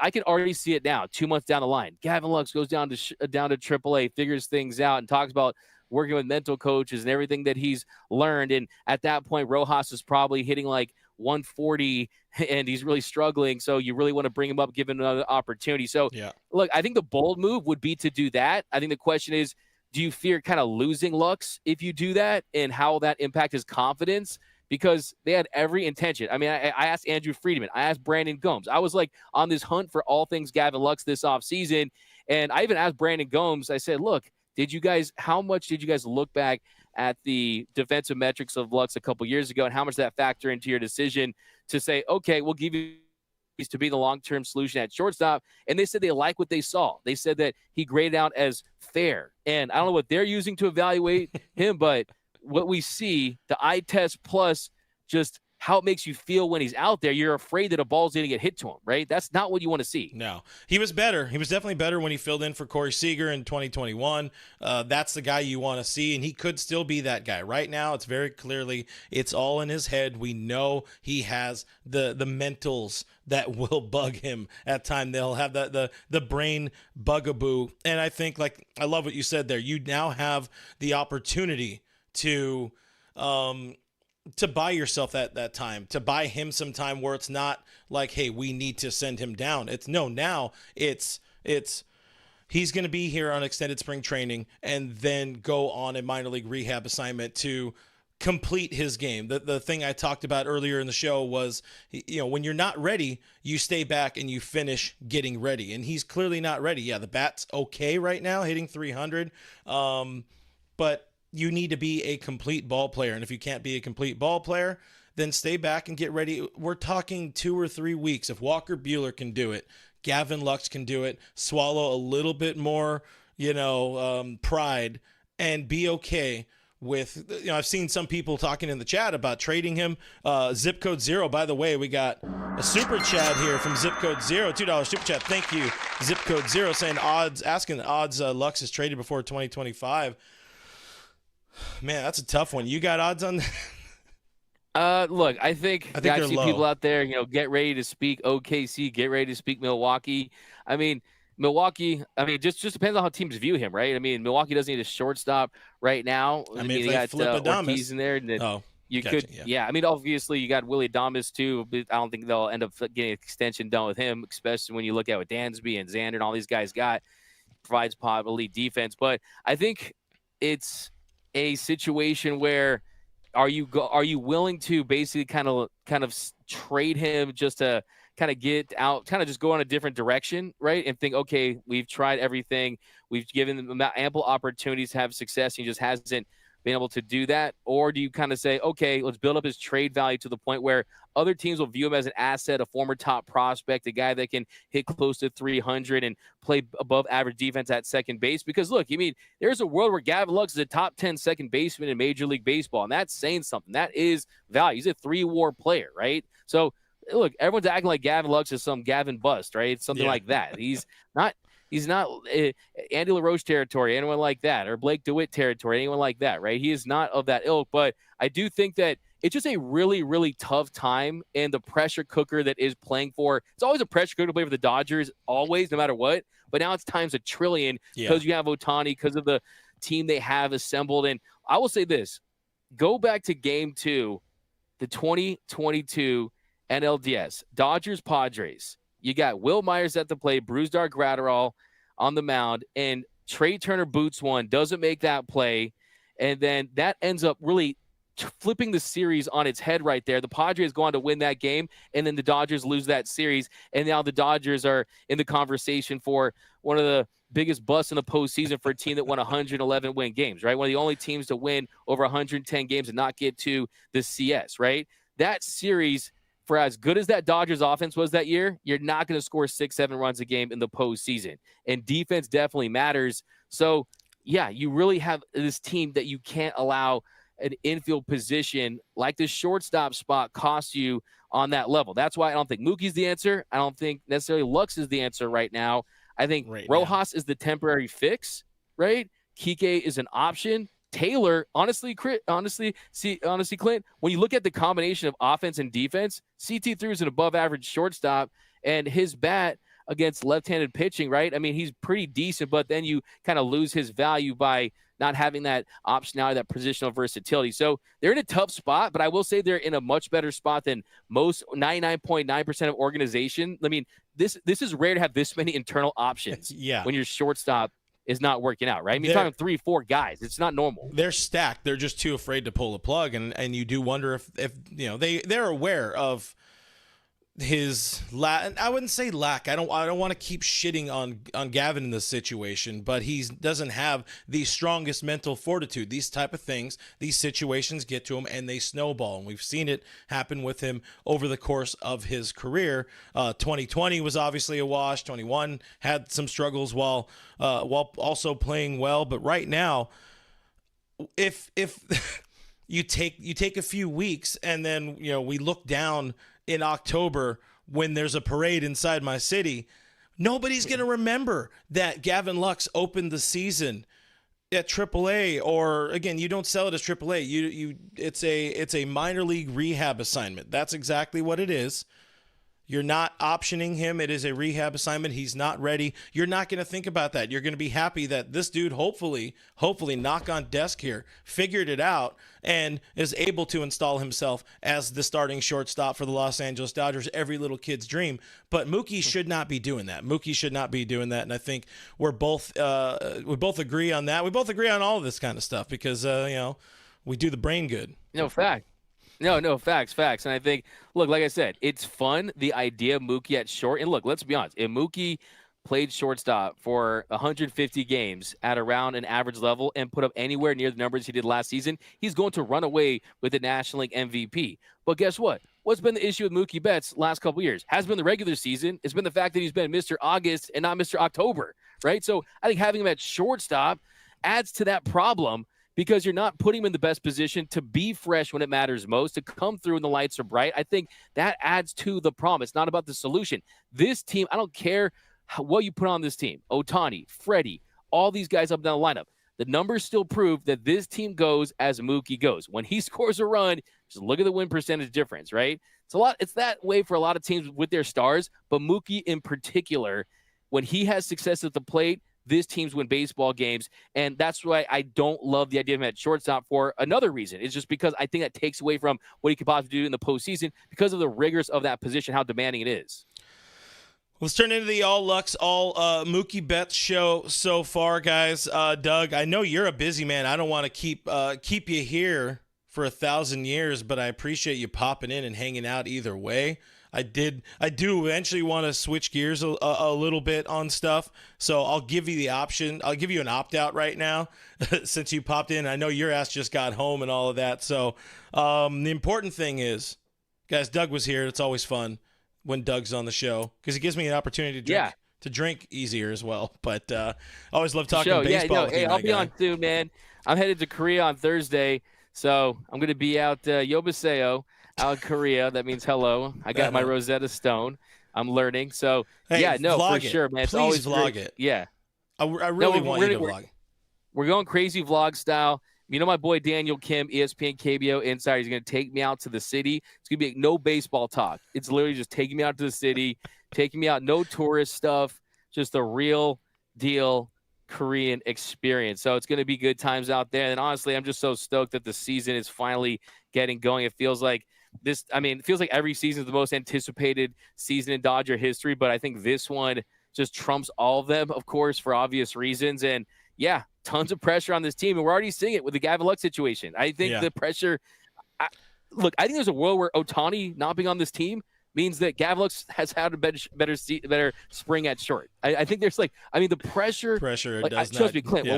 I can already see it now, 2 months down the line. Gavin Lux goes down to AAA, figures things out, and talks about working with mental coaches and everything that he's learned. And at that point, Rojas is probably hitting like 140 and he's really struggling. So you really want to bring him up, give him another opportunity. So look, I think the bold move would be to do that. I think the question is, do you fear kind of losing Lux if you do that, and how will that impact his confidence? Because they had every intention. I mean, I asked Andrew Friedman, I asked Brandon Gomes. I was like on this hunt for all things Gavin Lux this offseason. And I even asked Brandon Gomes, I said, look, how much did you guys look back at the defensive metrics of Lux a couple years ago, and how much did that factor into your decision to say, okay, we'll give you to be the long-term solution at shortstop? And they said they like what they saw. They said that he graded out as fair. And I don't know what they're using to evaluate him, but what we see, the eye test plus just how it makes you feel when he's out there, you're afraid that a ball's going to get hit to him, right? That's not what you want to see. No, he was better. He was definitely better when he filled in for Corey Seager in 2021. That's the guy you want to see, and he could still be that guy. Right now, it's very clearly, it's all in his head. We know he has the mentals that will bug him at time. They'll have the brain bugaboo. And I think, like, I love what you said there. You now have the opportunity to buy yourself that time, to buy him some time where it's not like, hey, we need to send him down. Now it's he's going to be here on extended spring training and then go on a minor league rehab assignment to complete his game. The thing I talked about earlier in the show was, when you're not ready, you stay back and you finish getting ready. And he's clearly not ready. Yeah, the bat's okay right now, hitting 300. But you need to be a complete ball player. And if you can't be a complete ball player, then stay back and get ready. We're talking 2 or 3 weeks. If Walker Buehler can do it, Gavin Lux can do it, swallow a little bit more, pride and be okay with, I've seen some people talking in the chat about trading him. Zip Code Zero, by the way, we got a super chat here from Zip Code Zero, $2 super chat. Thank you, Zip Code Zero, saying asking the odds Lux is traded before 2025. Man, that's a tough one. You got odds on that? Look, I think I see people out there, get ready to speak OKC, get ready to speak Milwaukee. I mean, Milwaukee, just depends on how teams view him, right? I mean, Milwaukee doesn't need a shortstop right now. I mean, you got Ortiz in there. And then yeah. I mean, obviously, you got Willie Adames, too. But I don't think they'll end up getting an extension done with him, especially when you look at what Dansby and Xander and all these guys got. Provides elite defense. But I think it's a situation where are you willing to basically kind of trade him just to kind of get out, kind of just go on a different direction, right? And think, okay, we've tried everything. We've given them ample opportunities to have success. He just hasn't been able to do that. Or do you kind of say, okay, let's build up his trade value to the point where other teams will view him as an asset, a former top prospect, a guy that can hit close to 300 and play above average defense at second base? Because look, there's a world where Gavin Lux is a top 10 second baseman in Major League Baseball, and that's saying something. That is value. He's a 3-WAR player, right? So look, everyone's acting like Gavin Lux is some Gavin bust, right? Something like that. He's not Andy LaRoche territory, anyone like that, or Blake DeWitt territory, anyone like that, right? He is not of that ilk, but I do think that it's just a really, really tough time, and the pressure cooker that is playing for, it's always a pressure cooker to play for the Dodgers, always, no matter what, but now it's times 1 trillion because you have Ohtani, because of the team they have assembled. And I will say this, go back to Game 2, the 2022 NLDS, Dodgers-Padres. You got Will Myers at the plate, Brusdar Graterol on the mound, and Trey Turner boots one, doesn't make that play, and then that ends up really flipping the series on its head right there. The Padres go on to win that game, and then the Dodgers lose that series, and now the Dodgers are in the conversation for one of the biggest busts in the postseason for a team that won 111 win games, right? One of the only teams to win over 110 games and not get to the CS, right? That series, for as good as that Dodgers offense was that year, you're not going to score 6-7 runs a game in the postseason. And defense definitely matters. So, yeah, you really have this team that you can't allow an infield position like the shortstop spot cost you on that level. That's why I don't think Mookie's the answer. I don't think necessarily Lux is the answer right now. I think Rojas is the temporary fix, right? Kike is an option. Taylor, honestly, Clint, when you look at the combination of offense and defense, CT3 is an above-average shortstop, and his bat against left-handed pitching, right? I mean, he's pretty decent, but then you kind of lose his value by not having that optionality, that positional versatility. So they're in a tough spot, but I will say they're in a much better spot than most 99.9% of organization. I mean, this is rare to have this many internal options when your shortstop is not working out, right? I mean, you're talking 3-4 guys. It's not normal. They're stacked. They're just too afraid to pull the plug, and you do wonder if they're aware of his lack. I wouldn't say lack. I don't want to keep shitting on Gavin in this situation, but he doesn't have the strongest mental fortitude. These type of things, these situations get to him and they snowball, and we've seen it happen with him over the course of his career. 2020 was obviously a wash. 21 had some struggles while also playing well, but right now, if you take a few weeks, and then we look down in October when there's a parade inside my city. Nobody's going to remember that Gavin Lux opened the season at AAA, or again, you don't sell it as AAA. It's a minor league rehab assignment. That's exactly what it is. You're not optioning him. It is a rehab assignment. He's not ready. You're not going to think about that. You're going to be happy that this dude, hopefully, knock on desk here, figured it out and is able to install himself as the starting shortstop for the Los Angeles Dodgers. Every little kid's dream. But Mookie should not be doing that. And I think we both agree on that. We both agree on all of this kind of stuff because we do the brain good. No, fact. No, facts. And I think, look, like I said, it's fun, the idea of Mookie at short. And look, let's be honest. If Mookie played shortstop for 150 games at around an average level and put up anywhere near the numbers he did last season, he's going to run away with the National League MVP. But guess what? What's been the issue with Mookie Betts last couple of years? Has been the regular season. It's been the fact that he's been Mr. August and not Mr. October, right? So I think having him at shortstop adds to that problem, because you're not putting him in the best position to be fresh when it matters most, to come through when the lights are bright. I think that adds to the problem. It's not about the solution. This team, I don't care what you put on this team, Ohtani, Freddie, all these guys up and down the lineup. The numbers still prove that this team goes as Mookie goes. When he scores a run, just look at the win percentage difference, right? It's that way for a lot of teams with their stars, but Mookie in particular, when he has success at the plate, this team's win baseball games, and that's why I don't love the idea of him at shortstop for another reason. It's just because I think that takes away from what he could possibly do in the postseason because of the rigors of that position, how demanding it is. Let's turn into the all Lux, all Mookie Betts show so far, guys. Doug, I know you're a busy man. I don't want to keep you here for 1,000 years, but I appreciate you popping in and hanging out either way. I do eventually want to switch gears a little bit on stuff, so I'll give you the option. I'll give you an opt-out right now since you popped in. I know your ass just got home and all of that, so the important thing is, guys, Doug was here. It's always fun when Doug's on the show because it gives me an opportunity to drink easier as well, but I always love talking baseball with you, I'll be on soon, man. I'm headed to Korea on Thursday, so I'm going to be out Yobaseo. Out in Korea, that means hello. I got my Rosetta Stone. I'm learning. So, for sure, man. It's always vlog great. it. Yeah. I really want you to vlog. We're going crazy vlog style. You know my boy Daniel Kim, ESPN KBO Insider, he's going to take me out to the city. It's going to be no baseball talk. It's literally just taking me out to the city, taking me out, no tourist stuff, just a real deal Korean experience. So it's going to be good times out there. And honestly, I'm just so stoked that the season is finally getting going. It feels like every season is the most anticipated season in Dodger history, but I think this one just trumps all of them, of course, for obvious reasons. And yeah, tons of pressure on this team, and we're already seeing it with the Gavin Lux situation. I think the pressure I think there's a world where Ohtani not being on this team means that Gavin Lux has had a better spring at short. I think there's the pressure. Trust me, Clint. Yeah.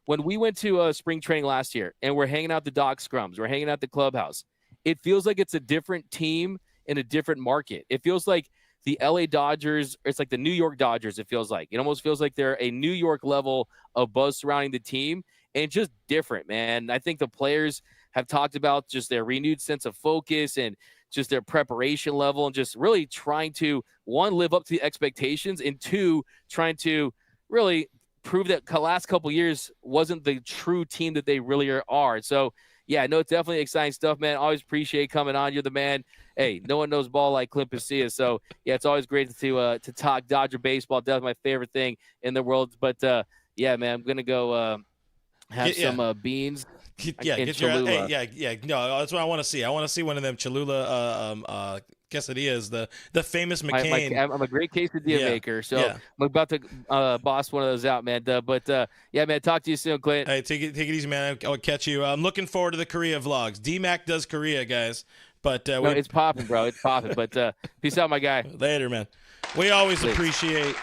When we went to spring training last year, and we're hanging out the dock scrums, we're hanging out the clubhouse. It feels like it's a different team in a different market. It feels like the LA Dodgers, it's like the New York Dodgers. It feels like it almost feels like they're a New York level of buzz surrounding the team, and just different, man. I think the players have talked about just their renewed sense of focus and just their preparation level, and just really trying to, one, live up to the expectations, and two, trying to really prove that the last couple of years wasn't the true team that they really are. So, yeah, no, it's definitely exciting stuff, man. Always appreciate coming on. You're the man. Hey, no one knows ball like Clint Pasilla. So, yeah, it's always great to talk Dodger baseball. That's my favorite thing in the world. But, yeah, man, I'm going to go have some beans. Get your no, that's what I want to see. I want to see one of them Cholula quesadillas, the famous McCain. I'm a great quesadilla maker, so I'm about to boss one of those out, man. Yeah, man, talk to you soon, Clint. Hey, take it easy, man. I'll catch you. I'm looking forward to the Korea vlogs. D-Mac does Korea, guys. But it's popping, bro. It's popping. But peace out, my guy. Later, man. We always appreciate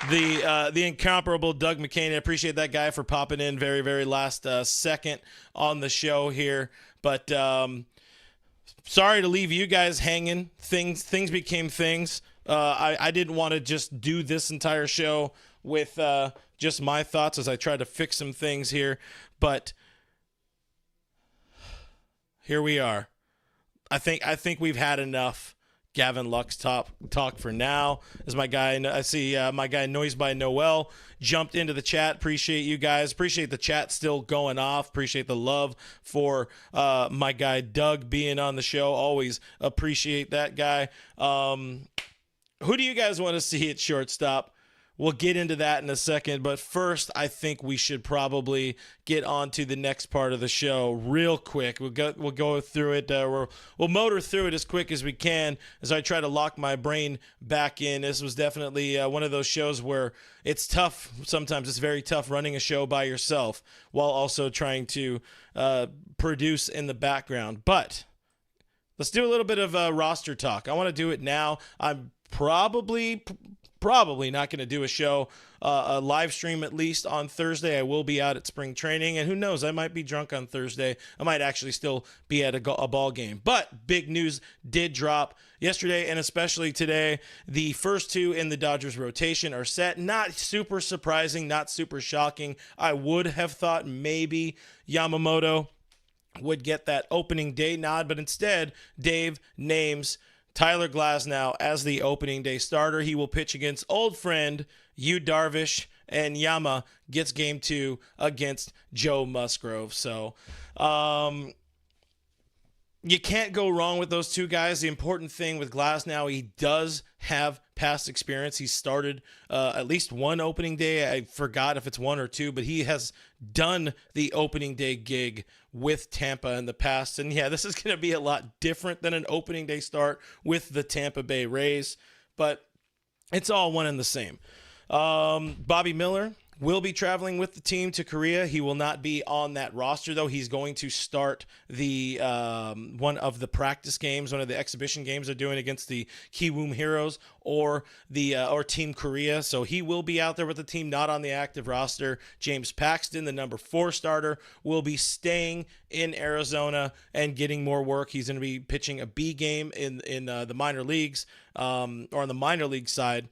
the incomparable Doug McKain. I appreciate that guy for popping in very, very last second on the show here. But sorry to leave you guys hanging. Things became things. I didn't want to just do this entire show with just my thoughts as I tried to fix some things here. But here we are. I think we've had enough Gavin Lux talk for now. As my guy, I see my guy Noise by Noel jumped into the chat. Appreciate you guys. Appreciate the chat still going off. Appreciate the love for my guy Doug being on the show. Always appreciate that guy. Who do you guys want to see at shortstop? We'll get into that in a second, but first, I think we should probably get on to the next part of the show real quick. We'll go through it. We'll motor through it as quick as we can as I try to lock my brain back in. This was definitely one of those shows where it's tough. Sometimes it's very tough running a show by yourself while also trying to produce in the background. But let's do a little bit of roster talk. I want to do it now. I'm probably not going to do a show, a live stream at least on Thursday. I will be out at spring training, and who knows, I might be drunk on Thursday. I might actually still be at a ball game. But big news did drop yesterday and especially today. The first two in the Dodgers rotation are set. Not super surprising, not super shocking. I would have thought maybe Yamamoto would get that opening day nod, but instead Dave names Tyler Glasnow as the opening day starter. He will pitch against old friend Yu Darvish, and Yama gets game 2 against Joe Musgrove. So you can't go wrong with those two guys. The important thing with Glasnow, he does have past experience. He started at least one opening day. I forgot if it's one or two, but he has done the opening day gig with Tampa in the past. And yeah, this is going to be a lot different than an opening day start with the Tampa Bay Rays, but it's all one and the same. Bobby Miller will be traveling with the team to Korea. He will not be on that roster, though. He's going to start the one of the practice games, one of the exhibition games they're doing against the Kiwoom Heroes or Team Korea. So he will be out there with the team, not on the active roster. James Paxton, the number 4 starter, will be staying in Arizona and getting more work. He's going to be pitching a B game in the minor leagues or on the minor league side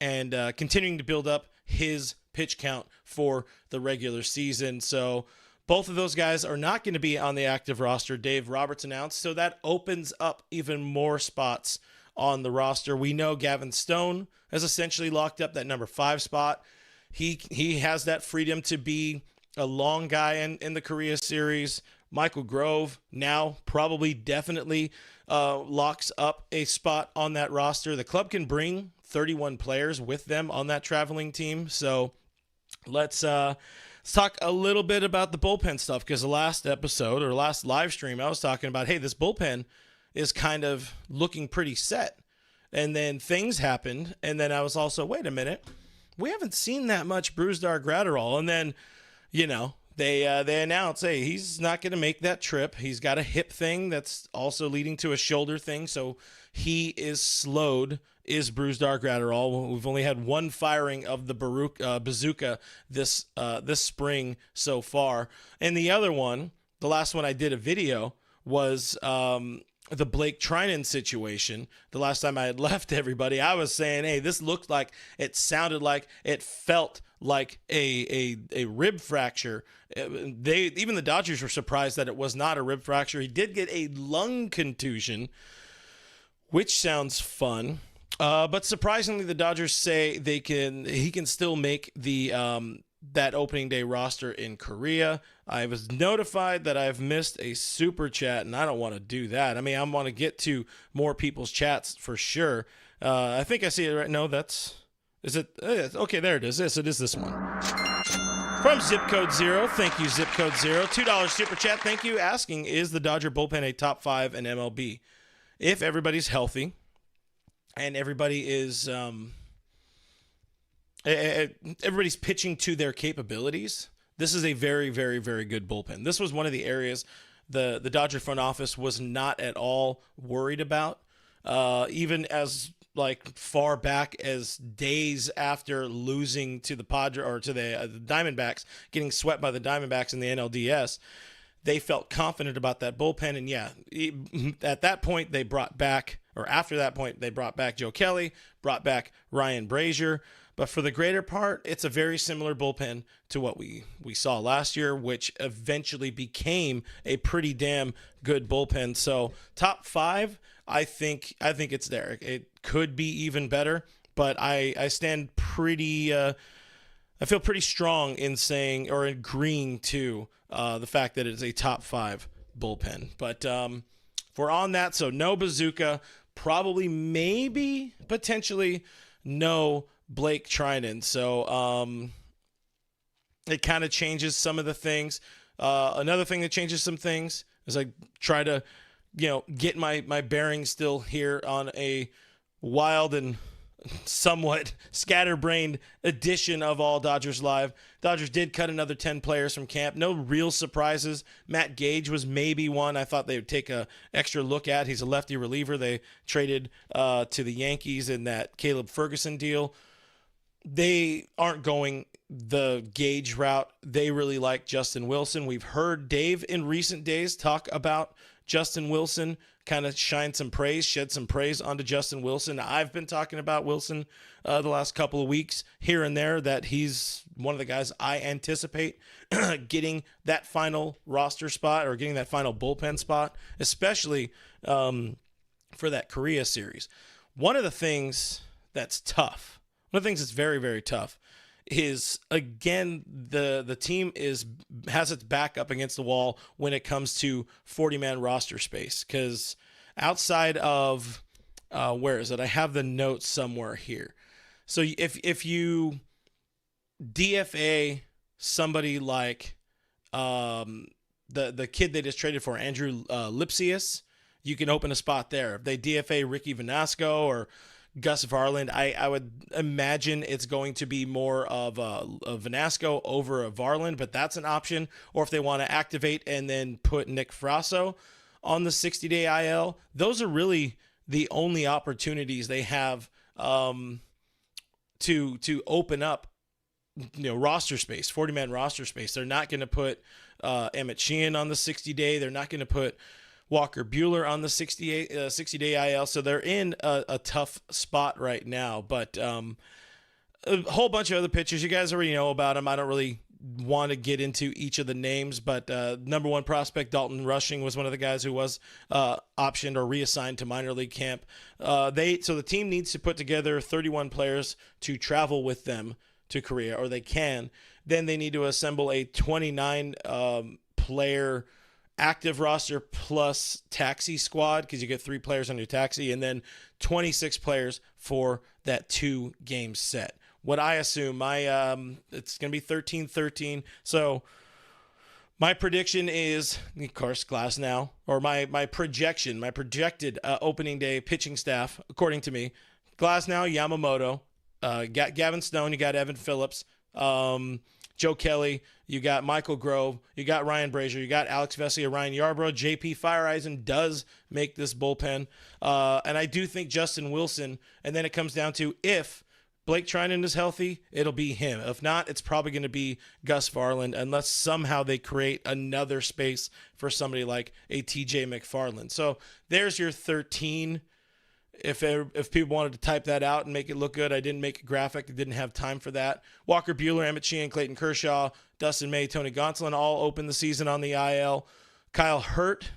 and continuing to build up his pitch count for the regular season. So both of those guys are not going to be on the active roster, Dave Roberts announced. So that opens up even more spots on the roster. We know Gavin Stone has essentially locked up that number 5 spot. He has that freedom to be a long guy in the Korea series. Michael Grove now probably definitely locks up a spot on that roster. The club can bring 31 players with them on that traveling team. So let's talk a little bit about the bullpen stuff, because the last episode or last live stream I was talking about, hey, this bullpen is kind of looking pretty set. And then things happened, and then I was also, wait a minute, we haven't seen that much Brusdar Graterol. And then, they announce, hey, he's not going to make that trip. He's got a hip thing that's also leading to a shoulder thing, so he is slowed. Is Brusdar Graterol. We've only had one firing of the bazooka this spring so far. And the other one, the last one I did a video, was the Blake Trinan situation. The last time I had left everybody, I was saying, hey, this looked like, it sounded like, it felt like a rib fracture. Even the Dodgers were surprised that it was not a rib fracture. He did get a lung contusion, which sounds fun. But surprisingly, the Dodgers say he can still make the that opening day roster in Korea. I was notified that I've missed a super chat, and I don't want to do that. I mean, I want to get to more people's chats for sure. I think I see it right. No, is it? Okay, there it is. Yes, it is this one. From Zip Code Zero. Thank you, Zip Code Zero. $2 super chat. Thank you. Asking, is the Dodger bullpen a top 5 in MLB? If everybody's healthy and everybody is everybody's pitching to their capabilities, this is a very, very, very good bullpen. This was one of the areas the Dodger front office was not at all worried about, even as far back as days after losing to the Padres or to the Diamondbacks, getting swept by the Diamondbacks in the NLDS. They felt confident about that bullpen, and yeah, at that point they brought back, or after that point they brought back Joe Kelly, brought back Ryan Brazier. But for the greater part, it's a very similar bullpen to what we saw last year, which eventually became a pretty damn good bullpen. So top 5, I think it's there. It could be even better, but I stand pretty. I feel pretty strong in saying or agreeing to the fact that it is a top 5 bullpen. But if we're on that, so no Bazooka, probably, maybe, potentially no Blake Trinan. So it kind of changes some of the things. Another thing that changes some things is I try to, get my bearings still here on a wild and somewhat scatterbrained edition of All Dodgers Live. Dodgers did cut another 10 players from camp. No real surprises. Matt Gage was maybe one I thought they would take a extra look at. He's a lefty reliever. They traded to the Yankees in that Caleb Ferguson deal. They aren't going the Gage route. They really like Justin Wilson. We've heard Dave in recent days talk about Justin Wilson, kind of shed some praise onto Justin Wilson. I've been talking about Wilson the last couple of weeks here and there, that he's one of the guys I anticipate getting that final roster spot or getting that final bullpen spot, especially for that Korea series. One of the things that's tough, one of the things that's very, very tough is, again, the team has its back up against the wall when it comes to 40-man roster space, because outside of where is it? I have the notes somewhere here. So if you DFA somebody like the kid they just traded for, Andrew Lipsius, you can open a spot there. If they DFA Ricky Vanasco or Gus Varland, I would imagine it's going to be more of a Vanasco over a Varland, but that's an option. Or if they want to activate and then put Nick Frasso on the 60-day IL, those are really the only opportunities they have to open up roster space, 40-man roster space. They're not going to put Emmett Sheehan on the 60-day. They're not going to put Walker Buehler on the 60-day IL, so they're in a tough spot right now. But a whole bunch of other pitchers, you guys already know about them. I don't really want to get into each of the names, but number 1 prospect Dalton Rushing was one of the guys who was optioned or reassigned to minor league camp. So the team needs to put together 31 players to travel with them to Korea, or they can. Then they need to assemble a 29 player active roster plus taxi squad, because you get 3 players on your taxi, and then 26 players for that 2-game set. What I assume, it's going to be 13-13. So my prediction is, of course, Glass now, or my projected opening day pitching staff, according to me, Glass now, Yamamoto, got Gavin Stone, you got Evan Phillips, Joe Kelly, you got Michael Grove, you got Ryan Brazier, you got Alex Vesia, Ryan Yarbrough, JP Fireeisen does make this bullpen. And I do think Justin Wilson, and then it comes down to if Blake Trinan is healthy, it'll be him. If not, it's probably going to be Gus Varland, unless somehow they create another space for somebody like a TJ McFarland. So there's your 13. If people wanted to type that out and make it look good, I didn't make a graphic. I didn't have time for that. Walker Buehler, Emmett Sheehan, Clayton Kershaw, Dustin May, Tony Gonsolin all opened the season on the IL. Kyle Hurt,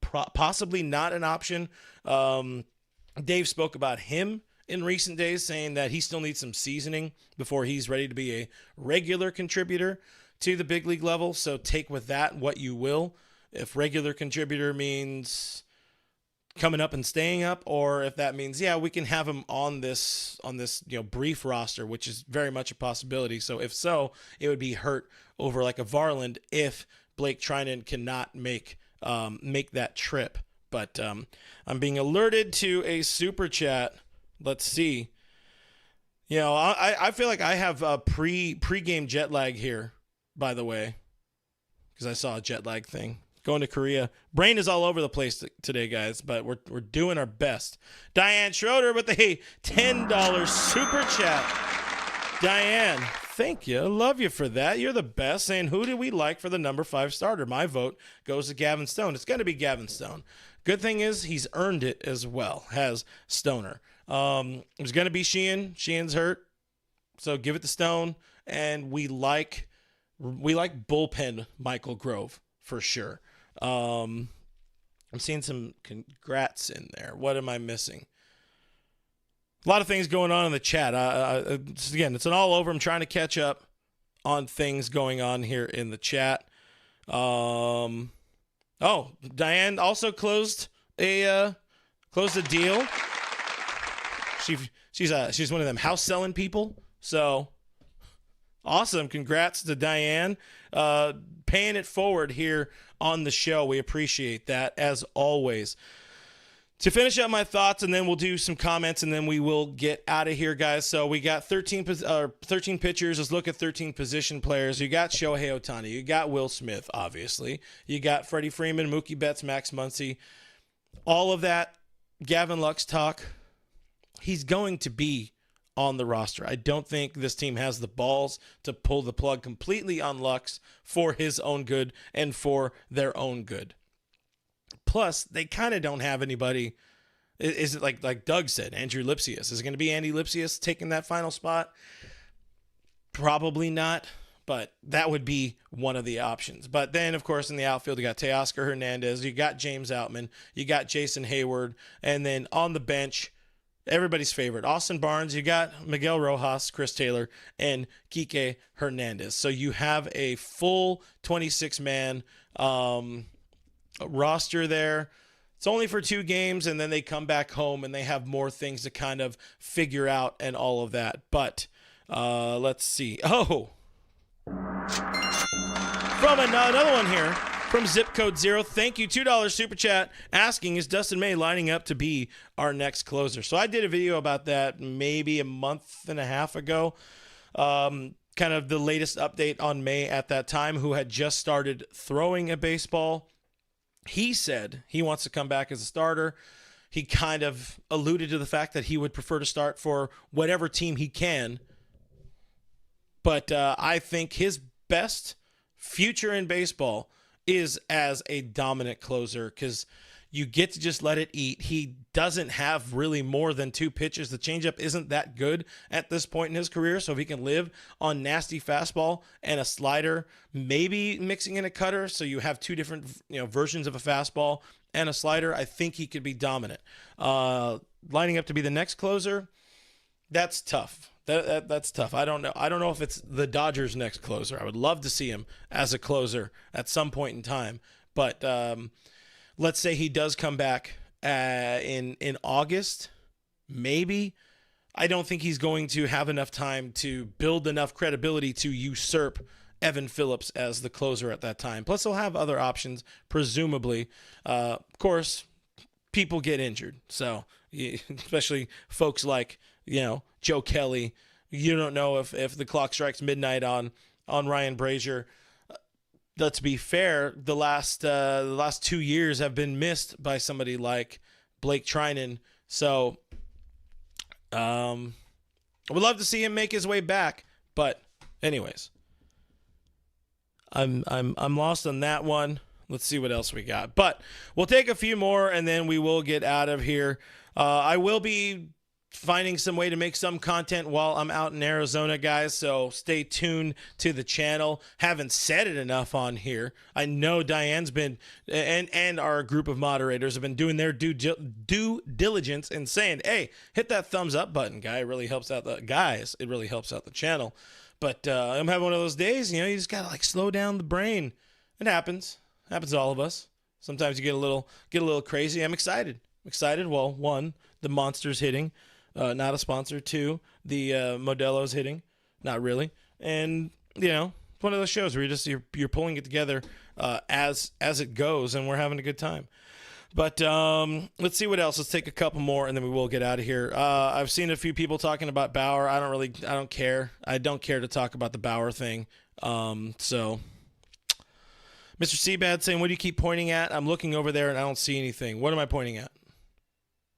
possibly not an option. Dave spoke about him in recent days, saying that he still needs some seasoning before he's ready to be a regular contributor to the big league level. So take with that what you will. If regular contributor means coming up and staying up, or if that means, we can have him on this brief roster, which is very much a possibility. So if so, it would be Hurt over like a Varland if Blake Trinan cannot make that trip. But I'm being alerted to a super chat. Let's see. I feel like I have a pre-game jet lag here, by the way, because I saw a jet lag thing. Going to Korea. Brain is all over the place today, guys, but we're doing our best. Diane Schroeder with a $10 super chat. Diane, thank you. I love you for that. You're the best. Saying, who do we like for the number 5 starter? My vote goes to Gavin Stone. It's going to be Gavin Stone. Good thing is he's earned it as well, has Stoner. It was going to be Sheehan. Sheehan's hurt. So give it to Stone, and we like bullpen Michael Grove for sure. I'm seeing some congrats in there. What am I missing? A lot of things going on in the chat. Again, it's an all over. I'm trying to catch up on things going on here in the chat. Diane also closed a deal. She's one of them house selling people. So awesome. Congrats to Diane. Paying it forward here on the show. We appreciate that as always. To finish up my thoughts, and then we'll do some comments, and then we will get out of here, guys. So we got 13 pitchers. Let's look at 13 position players. You got Shohei Ohtani. You got Will Smith, obviously. You got Freddie Freeman, Mookie Betts, Max Muncy. All of that Gavin Lux talk, he's going to be on the roster. I don't think this team has the balls to pull the plug completely on Lux for his own good and for their own good. Plus, they kind of don't have anybody. Is it like Doug said, Andrew Lipsius? Is it going to be Andy Lipsius taking that final spot? Probably not, but that would be one of the options. But then, of course, in the outfield, you got Teoscar Hernandez, you got James Outman, you got Jason Hayward, and then on the bench, everybody's favorite, Austin Barnes, you got Miguel Rojas, Chris Taylor, and Kike Hernandez. So you have a full 26-man roster there. It's only for 2 games, and then they come back home and they have more things to kind of figure out and all of that. But let's see. Oh, from another one here from Zip Code Zero. Thank you. $2 super chat asking, is Dustin May lining up to be our next closer? So I did a video about that maybe a month and a half ago. Kind of the latest update on May at that time, who had just started throwing a baseball. He said he wants to come back as a starter. He kind of alluded to the fact that he would prefer to start for whatever team he can. But I think his best future in baseball is as a dominant closer, because you get to just let it eat. He doesn't have really more than 2 pitches. The changeup isn't that good at this point in his career, so if he can live on nasty fastball and a slider, maybe mixing in a cutter, so you have 2 different versions of a fastball and a slider, I think he could be dominant. Lining up to be the next closer, that's tough. That's tough. I don't know. I don't know if it's the Dodgers' next closer. I would love to see him as a closer at some point in time, but let's say he does come back in August, maybe. I don't think he's going to have enough time to build enough credibility to usurp Evan Phillips as the closer at that time. Plus, he'll have other options, presumably. Of course, people get injured. So, especially folks like, Joe Kelly. You don't know if the clock strikes midnight on Ryan Brazier. Let's be fair, the last 2 years have been missed by somebody like Blake Trinan. So I would love to see him make his way back. But anyways, I'm lost on that one. Let's see what else we got. But we'll take a few more, and then we will get out of here. I will be finding some way to make some content while I'm out in Arizona, guys, so stay tuned to the channel. Haven't said it enough on here. I know Diane's been, and our group of moderators have been doing their due diligence and saying, hey, hit that thumbs up button, guy. It really helps out the guys. It really helps out the channel. But I'm having one of those days, you just got to slow down the brain. It happens. Happens to all of us. Sometimes you get a little crazy. I'm excited. Well, 1, the monster's hitting. Not a sponsor. 2, the Modelo's hitting. Not really. And, one of those shows where you're pulling it together as it goes, and we're having a good time. But let's see what else. Let's take a couple more, and then we will get out of here. I've seen a few people talking about Bauer. I don't care. I don't care to talk about the Bauer thing. So, Mr. Seabad saying, what do you keep pointing at? I'm looking over there, and I don't see anything. What am I pointing at?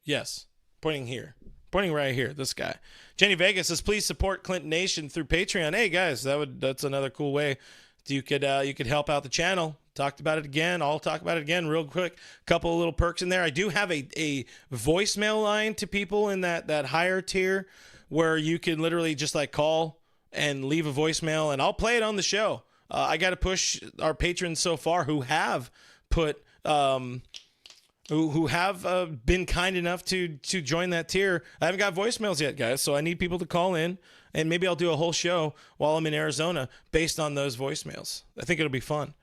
Yes, pointing here. Pointing right here, this guy. Jenny Vegas says, please support Clinton Nation through Patreon. Hey, guys, that's another cool way. You could help out the channel. Talked about it again. I'll talk about it again real quick. Couple of little perks in there. I do have a voicemail line to people in that higher tier where you can literally just like call and leave a voicemail, and I'll play it on the show. I got to push our patrons so far who have put who have been kind enough to join that tier. I haven't got voicemails yet, guys, so I need people to call in, and maybe I'll do a whole show while I'm in Arizona based on those voicemails. I think it'll be fun.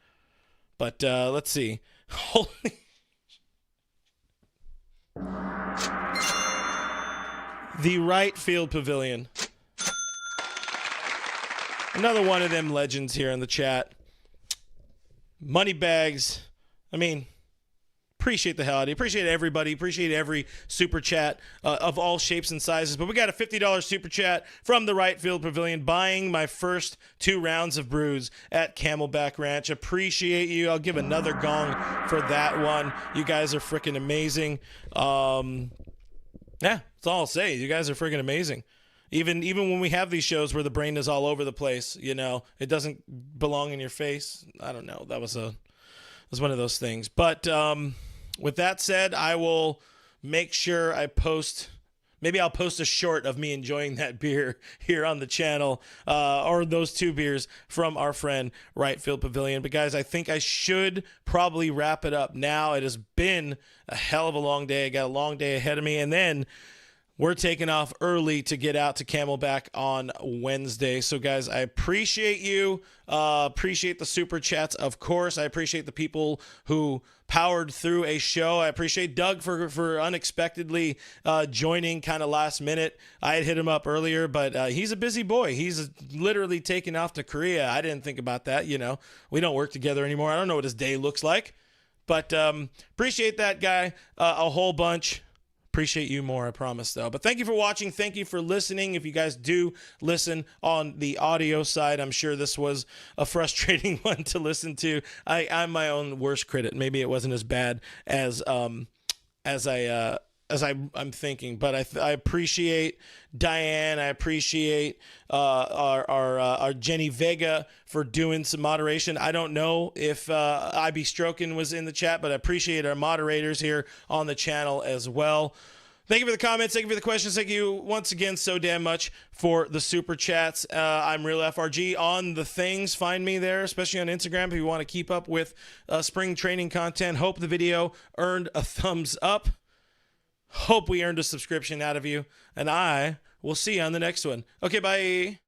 But let's see. Holy. The right field pavilion. Another one of them legends here in the chat. Moneybags. I mean, appreciate the hell out of you. Appreciate everybody. Appreciate every super chat of all shapes and sizes. But we got a $50 super chat from the right field pavilion, buying my first 2 rounds of brews at Camelback Ranch. Appreciate you. I'll give another gong for that one. You guys are freaking amazing. Yeah, that's all I'll say. You guys are freaking amazing. Even when we have these shows where the brain is all over the place, you know, it doesn't belong in your face. I don't know. That was one of those things. But with that said, I will make sure I post. Maybe I'll post a short of me enjoying that beer here on the channel, or those 2 beers from our friend Right Field Pavilion. But guys, I think I should probably wrap it up now. It has been a hell of a long day. I got a long day ahead of me, and then we're taking off early to get out to Camelback on Wednesday. So, guys, I appreciate you. Appreciate the super chats, of course. I appreciate the people who powered through a show. I appreciate Doug for unexpectedly joining kind of last minute. I had hit him up earlier, but he's a busy boy. He's literally taking off to Korea. I didn't think about that. You know, we don't work together anymore. I don't know what his day looks like. But appreciate that guy a whole bunch. Appreciate you more, I promise, though. But thank you for watching. Thank you for listening. If you guys do listen on the audio side, I'm sure this was a frustrating one to listen to. I'm my own worst critic. Maybe it wasn't as bad as I'm thinking, but I appreciate Diane. I appreciate our Jenny Vega for doing some moderation. I don't know if IB Strokin was in the chat, but I appreciate our moderators here on the channel as well. Thank you for the comments. Thank you for the questions. Thank you once again so damn much for the super chats. I'm Real FRG on the things. Find me there, especially on Instagram if you want to keep up with spring training content. Hope the video earned a thumbs up. Hope we earned a subscription out of you, and I will see you on the next one. Okay, bye.